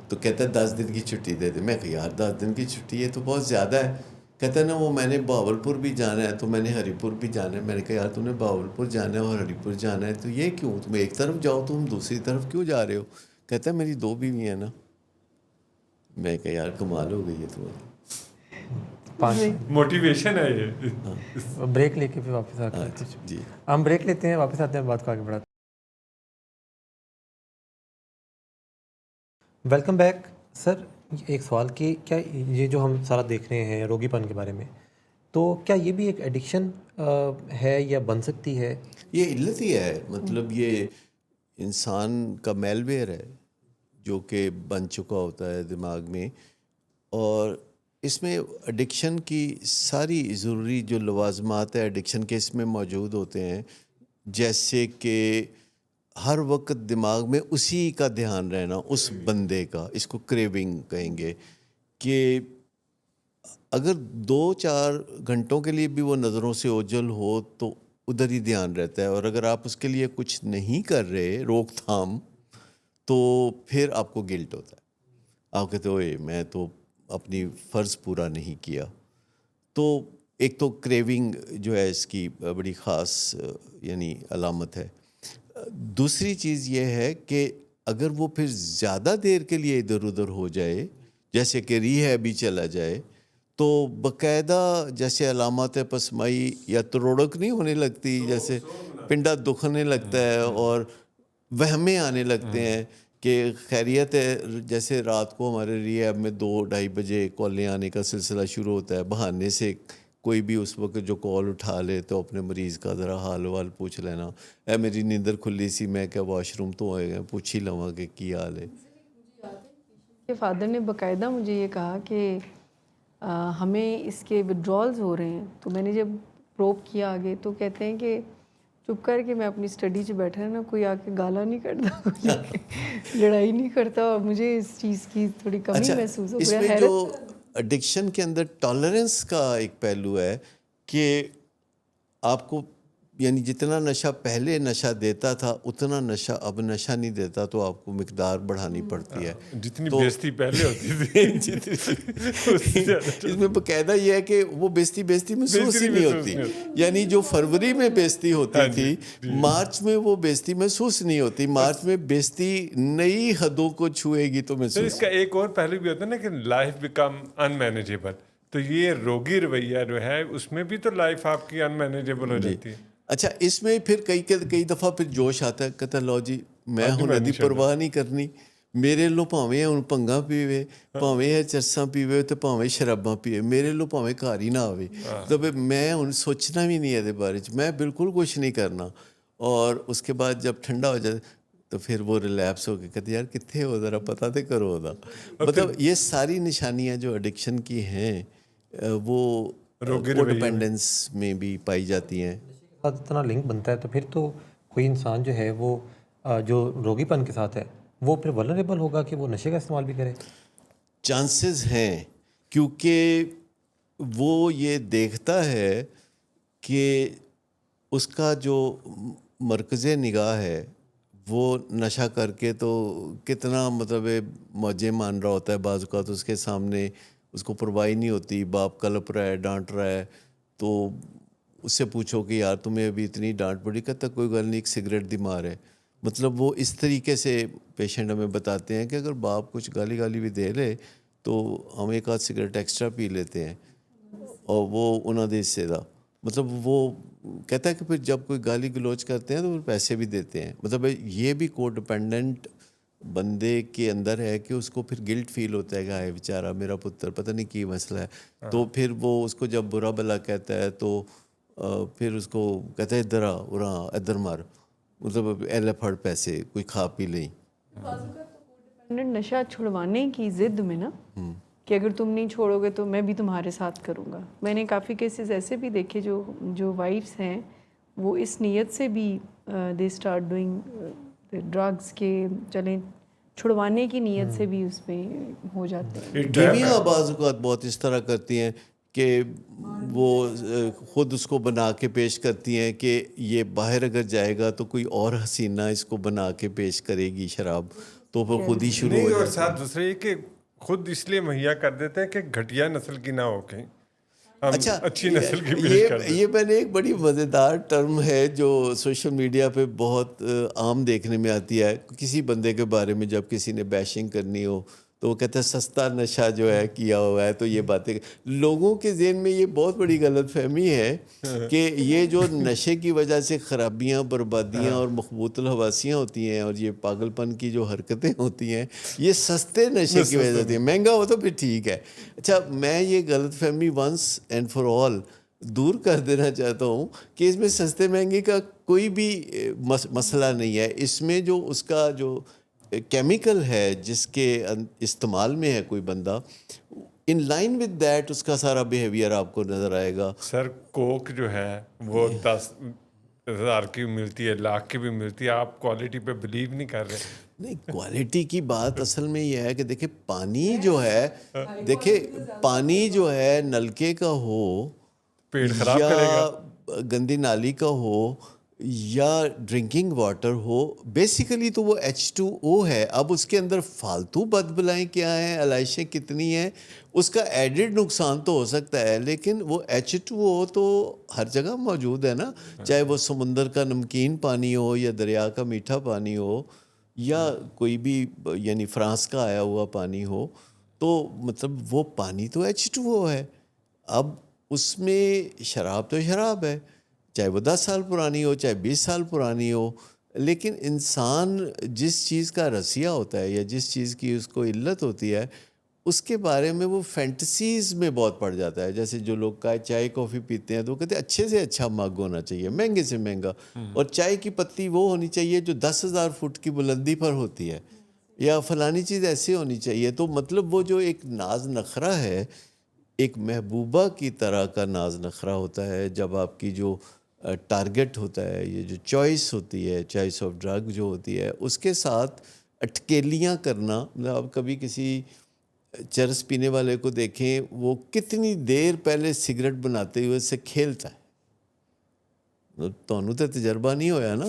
تو کہتا ہے 10 دن کی چھٹی دے دے. میں کہا یار 10 دن کی چھٹی ہے تو بہت زیادہ ہے. کہتا ہے نا وہ میں نے بہاولپور بھی جانا ہے تو میں نے ہری پور بھی جانا ہے. میں نے کہا یار تم نے بہاولپور جانا ہے اور ہری پور جانا ہے تو یہ کیوں, تم ایک طرف جاؤ تو ہم دوسری طرف کیوں جا رہے ہو؟ کہتا ہے میری 2 بیوی ہیں نا. میں کہا یار کمال ہو گئی ہے تمہاری. موٹیویشن ہے یہ. بریک لے کے پھر واپس آتے ہیں. جی ہم بریک لیتے ہیں, واپس آتے ہیں, بات کو آگے بڑھاتے ہیں. Welcome back. سر ایک سوال کہ کیا یہ جو ہم سارا دیکھ رہے ہیں روگی پن کے بارے میں, تو کیا یہ بھی ایک ایڈکشن ہے یا بن سکتی ہے؟ یہ علت ہی ہے, مطلب یہ انسان کا میل ویئر ہے جو کہ بن چکا ہوتا ہے دماغ میں, اور اس میں ایڈکشن کی ساری ضروری جو لوازمات ہیں ایڈکشن کے اس میں موجود ہوتے ہیں. جیسے کہ ہر وقت دماغ میں اسی کا دھیان رہنا, اس بندے کا, اس کو کریونگ کہیں گے, کہ اگر 2-4 گھنٹوں کے لیے بھی وہ نظروں سے اوجھل ہو تو ادھر ہی دھیان رہتا ہے, اور اگر آپ اس کے لیے کچھ نہیں کر رہے روک تھام تو پھر آپ کو گلٹ ہوتا ہے. آپ کہتے ہوئے میں تو اپنی فرض پورا نہیں کیا. تو ایک تو کریونگ جو ہے اس کی بڑی خاص یعنی علامت ہے. دوسری چیز یہ ہے کہ اگر وہ پھر زیادہ دیر کے لیے ادھر ادھر ہو جائے, جیسے کہ ریہیب بھی چلا جائے, تو باقاعدہ جیسے علامات پسمائی یا تروڑک نہیں ہونے لگتی, جیسے پنڈا دکھنے لگتا ہے اور وہمیں آنے لگتے ہیں کہ خیریت ہے. جیسے رات کو ہمارے ریہیب میں 2-2:30 بجے کالیں آنے کا سلسلہ شروع ہوتا ہے, بہانے سے کوئی بھی اس وقت جو کال اٹھا لے تو اپنے مریض کا ذرا حال وال پوچھ لینا, اے میری نیندر کھلی سی, میں کیا واش روم تو ہوئے گئے, پوچھ ہی لواں کہ کی حال ہے. کہ فادر نے باقاعدہ مجھے یہ کہا کہ ہمیں اس کے وڈرالز ہو رہے ہیں, تو میں نے جب پروب کیا آگے تو کہتے ہیں کہ چپ کر کے میں اپنی اسٹڈی سے بیٹھا نا, کوئی آ کے گالا نہیں کرتا, لڑائی نہیں کرتا, اور مجھے اس چیز کی تھوڑی کمی محسوس ہو اس گیا. میں جو ایڈکشن کے اندر ٹالرنس کا ایک پہلو ہے کہ آپ کو یعنی جتنا نشہ پہلے نشہ دیتا تھا اتنا نشہ اب نشہ نہیں دیتا، تو آپ کو مقدار بڑھانی پڑتی ہے. جتنی بیزتی پہلے ہوتی تھی اس میں باقاعدہ یہ ہے کہ وہ بیزتی محسوس ہی نہیں ہوتی. یعنی جو فروری میں بیزتی ہوتی تھی، مارچ میں وہ بیزتی محسوس نہیں ہوتی. مارچ میں بیزتی نئی حدوں کو چھوئے گی تو تو محسوس. اس کا ایک اور پہلو بھی ہوتا ہے نا کہ لائف بیکم ان مینیجیبل. تو یہ روگی رویہ جو ہے اس میں بھی تو لائف آپ کی ان مینیجیبل ہو جاتی ہے. اچھا، اس میں پھر کئی دفعہ پھر جوش آتا ہے، کہتا لو جی میں ہوں ندی پرواہ نہیں کرنی، میرے لو پاویں ہوں پنگا پیوے، پاویں ہے چرساں پیوے تے پاویں شراباں پیوے، میرے لو پاویں گھر ہی نہ آوے. تو میں ہوں سوچنا بھی نہیں ہے بارے میں بالکل کچھ نہیں کرنا. اور اس کے بعد جب ٹھنڈا ہو جائے تو پھر وہ ریلیپس ہو کے کہتے یار کتنے ہو ذرا پتہ تے کرو دا. مطلب یہ ساری نشانیاں جو ایڈکشن کی ہیں وہ کو ڈپینڈنس میں بھی پائی جاتی ہیں. اتنا لنک بنتا ہے تو پھر تو کوئی انسان جو ہے وہ جو روگی پن کے ساتھ ہے وہ پھر ولنریبل ہوگا کہ وہ نشے کا استعمال بھی کرے. چانسز ہیں، کیونکہ وہ یہ دیکھتا ہے کہ اس کا جو مرکز نگاہ ہے وہ نشہ کر کے تو کتنا مطلب موجے مان رہا ہوتا ہے. بعض اوقات اس کے سامنے اس کو پرواہی نہیں ہوتی، باپ کلپ رہا ہے، ڈانٹ رہا ہے، تو اس سے پوچھو کہ یار تمہیں ابھی اتنی ڈانٹ پڑی، کہتا کوئی گل نہیں، ایک سگریٹ دی مار ہے. مطلب وہ اس طریقے سے پیشنٹ ہمیں بتاتے ہیں کہ اگر باپ کچھ گالی بھی دے لے تو ہم ایک آدھ سگریٹ ایکسٹرا پی لیتے ہیں اور وہ انہوں نے حصے دا. مطلب وہ کہتا ہے کہ پھر جب کوئی گالی گلوچ کرتے ہیں تو پھر پیسے بھی دیتے ہیں. مطلب یہ بھی کو ڈپینڈنٹ بندے کے اندر ہے کہ اس کو پھر گلٹ فیل ہوتا ہے کہ ہائے بیچارہ میرا پتر پتہ نہیں کی مسئلہ ہے. تو پھر وہ اس کو جب برا بلا کہتا ہے تو پھر اس کو کہتا ہے ادھر آ اُراں ادھر مار، مطلب ایلے پھڑ پیسے کوئی کھا پی لیں. نشہ چھڑوانے کی ضد میں نا کہ اگر تم نہیں چھوڑو گے تو میں بھی تمہارے ساتھ کروں گا. میں نے کافی کیسز ایسے بھی دیکھے جو وائفس ہیں وہ اس نیت سے بھی دے اسٹارٹ ڈوئنگ ڈرگس کے چلیں چھڑوانے کی نیت سے بھی اس میں ہو جاتے ہیں. بیویاں بعض اوقات بہت اس طرح کرتی ہیں کہ وہ خود اس کو بنا کے پیش کرتی ہیں کہ یہ باہر اگر جائے گا تو کوئی اور حسینہ اس کو بنا کے پیش کرے گی شراب، تو پھر خود ہی شروع ہو نہیں. جائے. اور ساتھ دوسرے یہ کہ خود اس لیے مہیا کر دیتے ہیں کہ گھٹیا نسل کی نہ ہو کہیں، ہم اچھا اچھی نسل کی پیش کر دیں. یہ میں نے ایک بڑی مزیدار ٹرم ہے جو سوشل میڈیا پہ بہت عام دیکھنے میں آتی ہے. کسی بندے کے بارے میں جب کسی نے بیشنگ کرنی ہو تو وہ کہتا ہے سستا نشہ جو ہے کیا ہوا ہے. تو یہ باتیں لوگوں کے ذہن میں یہ بہت بڑی غلط فہمی ہے کہ یہ جو نشے کی وجہ سے خرابیاں، بربادیاں اور مخبوط الحواسیاں ہوتی ہیں اور یہ پاگل پن کی جو حرکتیں ہوتی ہیں یہ سستے نشے کی وجہ سے ہوتی ہیں. مہنگا ہو تو پھر ٹھیک ہے. اچھا، میں یہ غلط فہمی ونس اینڈ فار آل دور کر دینا چاہتا ہوں کہ اس میں سستے مہنگے کا کوئی بھی مسئلہ نہیں ہے. اس میں جو اس کا جو کیمیکل ہے جس کے استعمال میں ہے کوئی بندہ، ان لائن ود دیٹ اس کا سارا بیہیویئر آپ کو نظر آئے گا. سر کوک جو ہے وہ 10,000 کی ملتی ہے، لاکھ کی بھی ملتی ہے. آپ کوالٹی پہ بلیو نہیں کر رہے. نہیں، کوالٹی کی بات اصل میں یہ ہے کہ دیکھیں پانی جو ہے، دیکھیں پانی جو ہے نلکے کا ہو پیٹ خراب کرے گا، یا گندی نالی کا ہو یا ڈرنکنگ واٹر ہو، بیسیکلی تو وہ H2O ہے. اب اس کے اندر فالتو بد بلائیں کیا ہیں، علائشیں کتنی ہیں، اس کا ایڈڈ نقصان تو ہو سکتا ہے، لیکن وہ H2O تو ہر جگہ موجود ہے نا. چاہے وہ سمندر کا نمکین پانی ہو یا دریا کا میٹھا پانی ہو یا کوئی بھی یعنی فرانس کا آیا ہوا پانی ہو، تو مطلب وہ پانی تو H2O ہے. اب اس میں شراب تو شراب ہے، چاہے وہ 10 سال پرانی ہو چاہے 20 سال پرانی ہو. لیکن انسان جس چیز کا رسیہ ہوتا ہے یا جس چیز کی اس کو علت ہوتی ہے اس کے بارے میں وہ فینٹسیز میں بہت پڑ جاتا ہے. جیسے جو لوگ چائے کافی پیتے ہیں تو وہ کہتے ہیں اچھے سے اچھا مگ ہونا چاہیے، مہنگے سے مہنگا، اور چائے کی پتی وہ ہونی چاہیے جو 10,000 فٹ کی بلندی پر ہوتی ہے، یا فلانی چیز ایسی ہونی چاہیے. تو مطلب وہ جو ایک ناز نخرہ ہے، ایک محبوبہ کی طرح کا ناز نخرہ ہوتا ہے جب آپ کی جو ٹارگٹ ہوتا ہے، یہ جو چوائس ہوتی ہے، چوائس آف ڈرگ جو ہوتی ہے، اس کے ساتھ اٹکیلیاں کرنا. مطلب آپ کبھی کسی چرس پینے والے کو دیکھیں، وہ کتنی دیر پہلے سگریٹ بناتے ہوئے سے کھیلتا ہے. ਤੁਹਾਨੂੰ ਤਾਂ ਤਜਰਬਾ ਨਹੀਂ ਹੋਇਆ ਨਾ,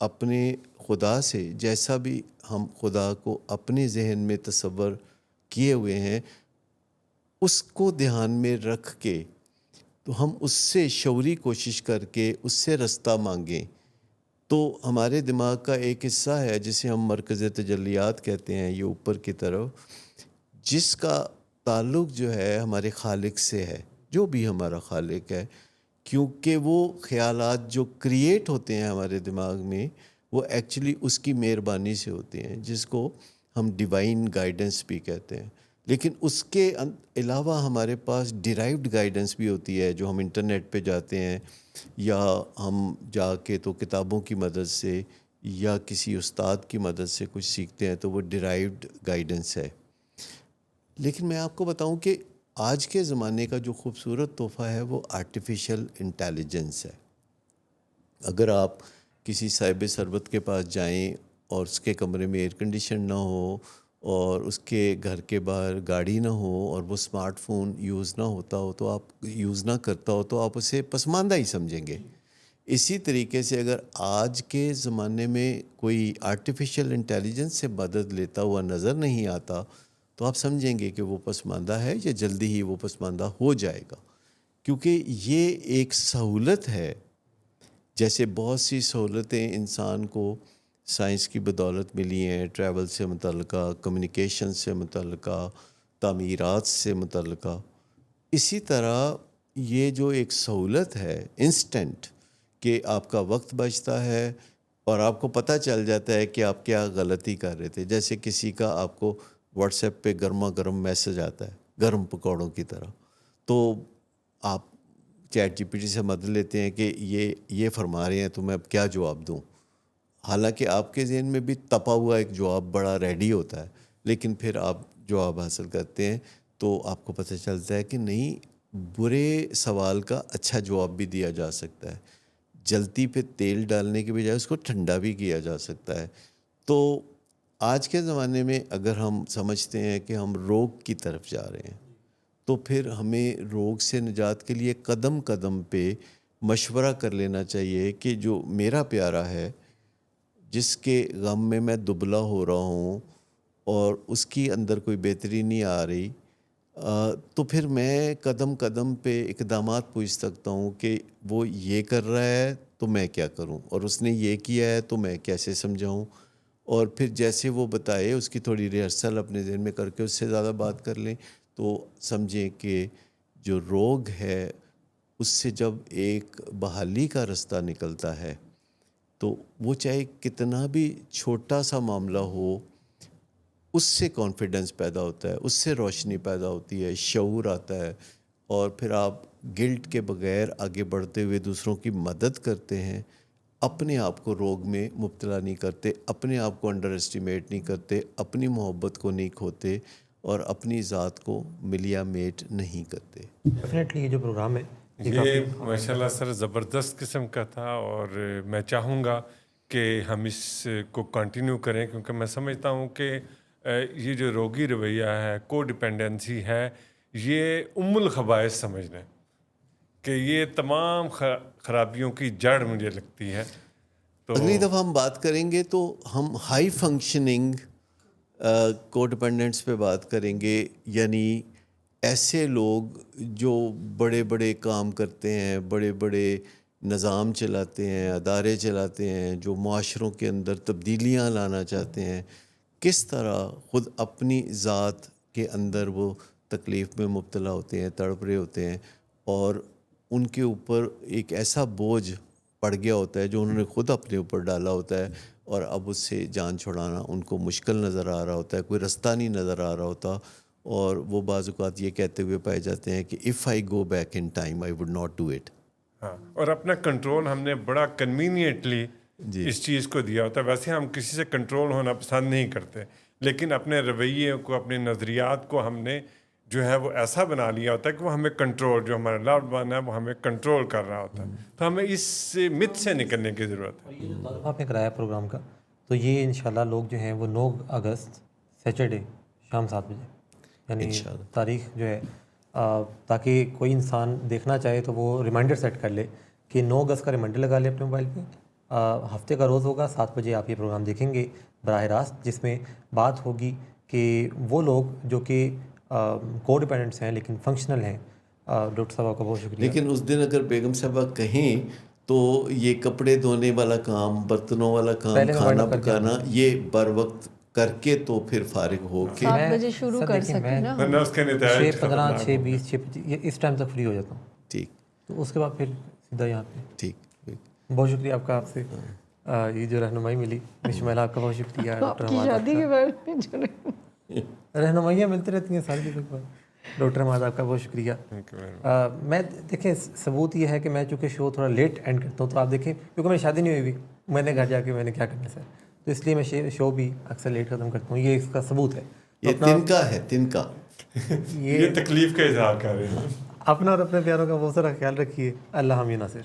اپنے خدا سے جیسا بھی ہم خدا کو اپنے ذہن میں تصور کیے ہوئے ہیں اس کو دھیان میں رکھ کے تو ہم اس سے شعوری کوشش کر کے اس سے رستہ مانگیں تو ہمارے دماغ کا ایک حصہ ہے جسے ہم مرکز تجلیات کہتے ہیں، یہ اوپر کی طرف، جس کا تعلق جو ہے ہمارے خالق سے ہے، جو بھی ہمارا خالق ہے، کیونکہ وہ خیالات جو کریٹ ہوتے ہیں ہمارے دماغ میں وہ ایکچولی اس کی مہربانی سے ہوتے ہیں، جس کو ہم ڈیوائن گائیڈنس بھی کہتے ہیں۔ لیکن اس کے علاوہ ہمارے پاس ڈیرائیوڈ گائیڈنس بھی ہوتی ہے، جو ہم انٹرنیٹ پہ جاتے ہیں یا ہم جا کے تو کتابوں کی مدد سے یا کسی استاد کی مدد سے کچھ سیکھتے ہیں، تو وہ ڈیرائیوڈ گائیڈنس ہے۔ لیکن میں آپ کو بتاؤں کہ آج کے زمانے کا جو خوبصورت تحفہ ہے وہ آرٹیفیشل انٹیلیجنس ہے۔ اگر آپ کسی صاحب ثروت کے پاس جائیں اور اس کے کمرے میں ایئر کنڈیشن نہ ہو اور اس کے گھر کے باہر گاڑی نہ ہو اور وہ اسمارٹ فون یوز نہ ہوتا ہو تو آپ یوز نہ کرتا ہو تو آپ اسے پسماندہ ہی سمجھیں گے۔ اسی طریقے سے اگر آج کے زمانے میں کوئی آرٹیفیشل انٹیلیجنس سے مدد لیتا ہوا نظر نہیں آتا تو آپ سمجھیں گے کہ وہ پسماندہ ہے یا جلدی ہی وہ پسماندہ ہو جائے گا، کیونکہ یہ ایک سہولت ہے۔ جیسے بہت سی سہولتیں انسان کو سائنس کی بدولت ملی ہیں، ٹریول سے متعلقہ، کمیونیکیشن سے متعلقہ، تعمیرات سے متعلقہ، اسی طرح یہ جو ایک سہولت ہے انسٹنٹ کہ آپ کا وقت بچتا ہے اور آپ کو پتہ چل جاتا ہے کہ آپ کیا غلطی کر رہے تھے۔ جیسے کسی کا آپ کو واٹس ایپ پہ گرما گرم میسج آتا ہے گرم پکوڑوں کی طرح، تو آپ چیٹ جی پی ٹی سے مدد لیتے ہیں کہ یہ فرما رہے ہیں تو میں اب کیا جواب دوں، حالانکہ آپ کے ذہن میں بھی تپا ہوا ایک جواب بڑا ریڈی ہوتا ہے، لیکن پھر آپ جواب حاصل کرتے ہیں تو آپ کو پتہ چلتا ہے کہ نہیں، برے سوال کا اچھا جواب بھی دیا جا سکتا ہے، جلتی پہ تیل ڈالنے کے بجائے اس کو ٹھنڈا بھی کیا جا سکتا ہے۔ تو آج کے زمانے میں اگر ہم سمجھتے ہیں کہ ہم روگ کی طرف جا رہے ہیں تو پھر ہمیں روگ سے نجات کے لیے قدم قدم پہ مشورہ کر لینا چاہیے کہ جو میرا پیارا ہے، جس کے غم میں دبلا ہو رہا ہوں اور اس کی اندر کوئی بہتری نہیں آ رہی، تو پھر میں قدم قدم پہ اقدامات پوچھ سکتا ہوں کہ وہ یہ کر رہا ہے تو میں کیا کروں، اور اس نے یہ کیا ہے تو میں کیسے سمجھاؤں، اور پھر جیسے وہ بتائے اس کی تھوڑی ریہرسل اپنے ذہن میں کر کے اس سے زیادہ بات کر لیں تو سمجھیں کہ جو روگ ہے اس سے جب ایک بحالی کا رستہ نکلتا ہے تو وہ چاہے کتنا بھی چھوٹا سا معاملہ ہو، اس سے کانفیڈنس پیدا ہوتا ہے، اس سے روشنی پیدا ہوتی ہے، شعور آتا ہے، اور پھر آپ گلٹ کے بغیر آگے بڑھتے ہوئے دوسروں کی مدد کرتے ہیں، اپنے آپ کو روگ میں مبتلا نہیں کرتے، اپنے آپ کو انڈر اسٹیمیٹ نہیں کرتے، اپنی محبت کو نہیں کھوتے اور اپنی ذات کو ملیا میٹ نہیں کرتے۔ ڈیفینیٹلی یہ جو پروگرام ہے یہ ماشاءاللہ سر زبردست قسم کا تھا، اور میں چاہوں گا کہ ہم اس کو کنٹینیو کریں، کیونکہ میں سمجھتا ہوں کہ یہ جو روگی رویہ ہے، کو ڈپینڈنسی ہے، یہ الخبائث سمجھ لیں کہ یہ تمام خرابیوں کی جڑ مجھے لگتی ہے۔ تو اگلی دفعہ ہم بات کریں گے تو ہم ہائی فنکشننگ کو ڈپینڈنٹس پہ بات کریں گے، یعنی ایسے لوگ جو بڑے بڑے کام کرتے ہیں، بڑے بڑے نظام چلاتے ہیں، ادارے چلاتے ہیں، جو معاشروں کے اندر تبدیلیاں لانا چاہتے ہیں، کس طرح خود اپنی ذات کے اندر وہ تکلیف میں مبتلا ہوتے ہیں، تڑپ رہے ہوتے ہیں، اور ان کے اوپر ایک ایسا بوجھ پڑ گیا ہوتا ہے جو انہوں نے خود اپنے اوپر ڈالا ہوتا ہے، اور اب اس سے جان چھڑانا ان کو مشکل نظر آ رہا ہوتا ہے، کوئی رستہ نہیں نظر آ رہا ہوتا، اور وہ بعض اوقات یہ کہتے ہوئے پائے جاتے ہیں کہ if I go back in time I would not do it. ہاں، اور اپنا کنٹرول ہم نے بڑا کنوینئنٹلی اس چیز کو دیا ہوتا ہے۔ ویسے ہم کسی سے کنٹرول ہونا پسند نہیں کرتے، لیکن اپنے رویے کو، اپنے نظریات کو ہم نے جو ہے وہ ایسا بنا لیا ہوتا ہے کہ وہ ہمیں کنٹرول، جو ہمارا لوڈ ون ہے وہ ہمیں کنٹرول کر رہا ہوتا ہے۔ تو ہمیں اس مت سے نکلنے کی ضرورت ہے۔ یہ جو تعارف آپ نے کرایا پروگرام کا، تو یہ انشاءاللہ لوگ جو ہیں وہ 9 اگست سیٹرڈے شام 7 بجے، یعنی تاریخ جو ہے، تاکہ کوئی انسان دیکھنا چاہے تو وہ ریمائنڈر سیٹ کر لے کہ 9 اگست کا ریمائنڈر لگا لے اپنے موبائل پہ، ہفتے کا روز ہوگا 7 بجے آپ یہ پروگرام دیکھیں گے براہ راست، جس میں بات ہوگی کہ وہ لوگ جو کہ کو ڈیپینڈنٹس ہیں لیکن فنکشنل ہیں. ڈاکٹر صاحب آپ کا بہت شکریہ. لیکن اس دن اگر بیگم صاحبہ کہیں تو یہ کپڑے دھونے والا کام، برتنوں والا کام، پہلے میں کھانا وائنڈ اپ کر کے پکانا، یہ بر وقت کر کے تو پھر فارغ ہو کے 7 بجے شروع کر سکیں نا. ورنہ اس کے نتائج 6:15 6:20 6:25 یہ اس ٹائم تک فری ہو جاتا ہوں، ٹھیک تو اس کے بعد پھر سیدھا یہاں پہ. ٹھیک ٹھیک. بہت شکریہ آپ کا، آپ سے یہ جو رہنمائی ملی. شمیلہ آپ کا بہت شکریہ. آپ ڈاکٹر کی حماد شادی کے بارے میں جو رہنمائیاں ملتی رہتی ہیں ساری چیزوں پر. ڈاکٹر حماد آپ کا بہت شکریہ. میں دیکھیں ثبوت یہ ہے کہ میں چونکہ شو تھوڑا لیٹ اینڈ کرتا ہوں، تو آپ دیکھیں کیونکہ میری شادی نہیں ہوئی ہوئی، میں نے گھر جا کے میں نے کیا کرنا سر، تو اس لیے میں شو بھی اکثر لیٹ ختم کرتا ہوں. یہ اس کا ثبوت ہے. یہ تنکا ہے، تنکا. یہ تکلیف کا اظہار کر رہے ہیں. اپنا اور اپنے پیاروں کا بہت سارا خیال رکھیے. اللہ حافظ ناصر.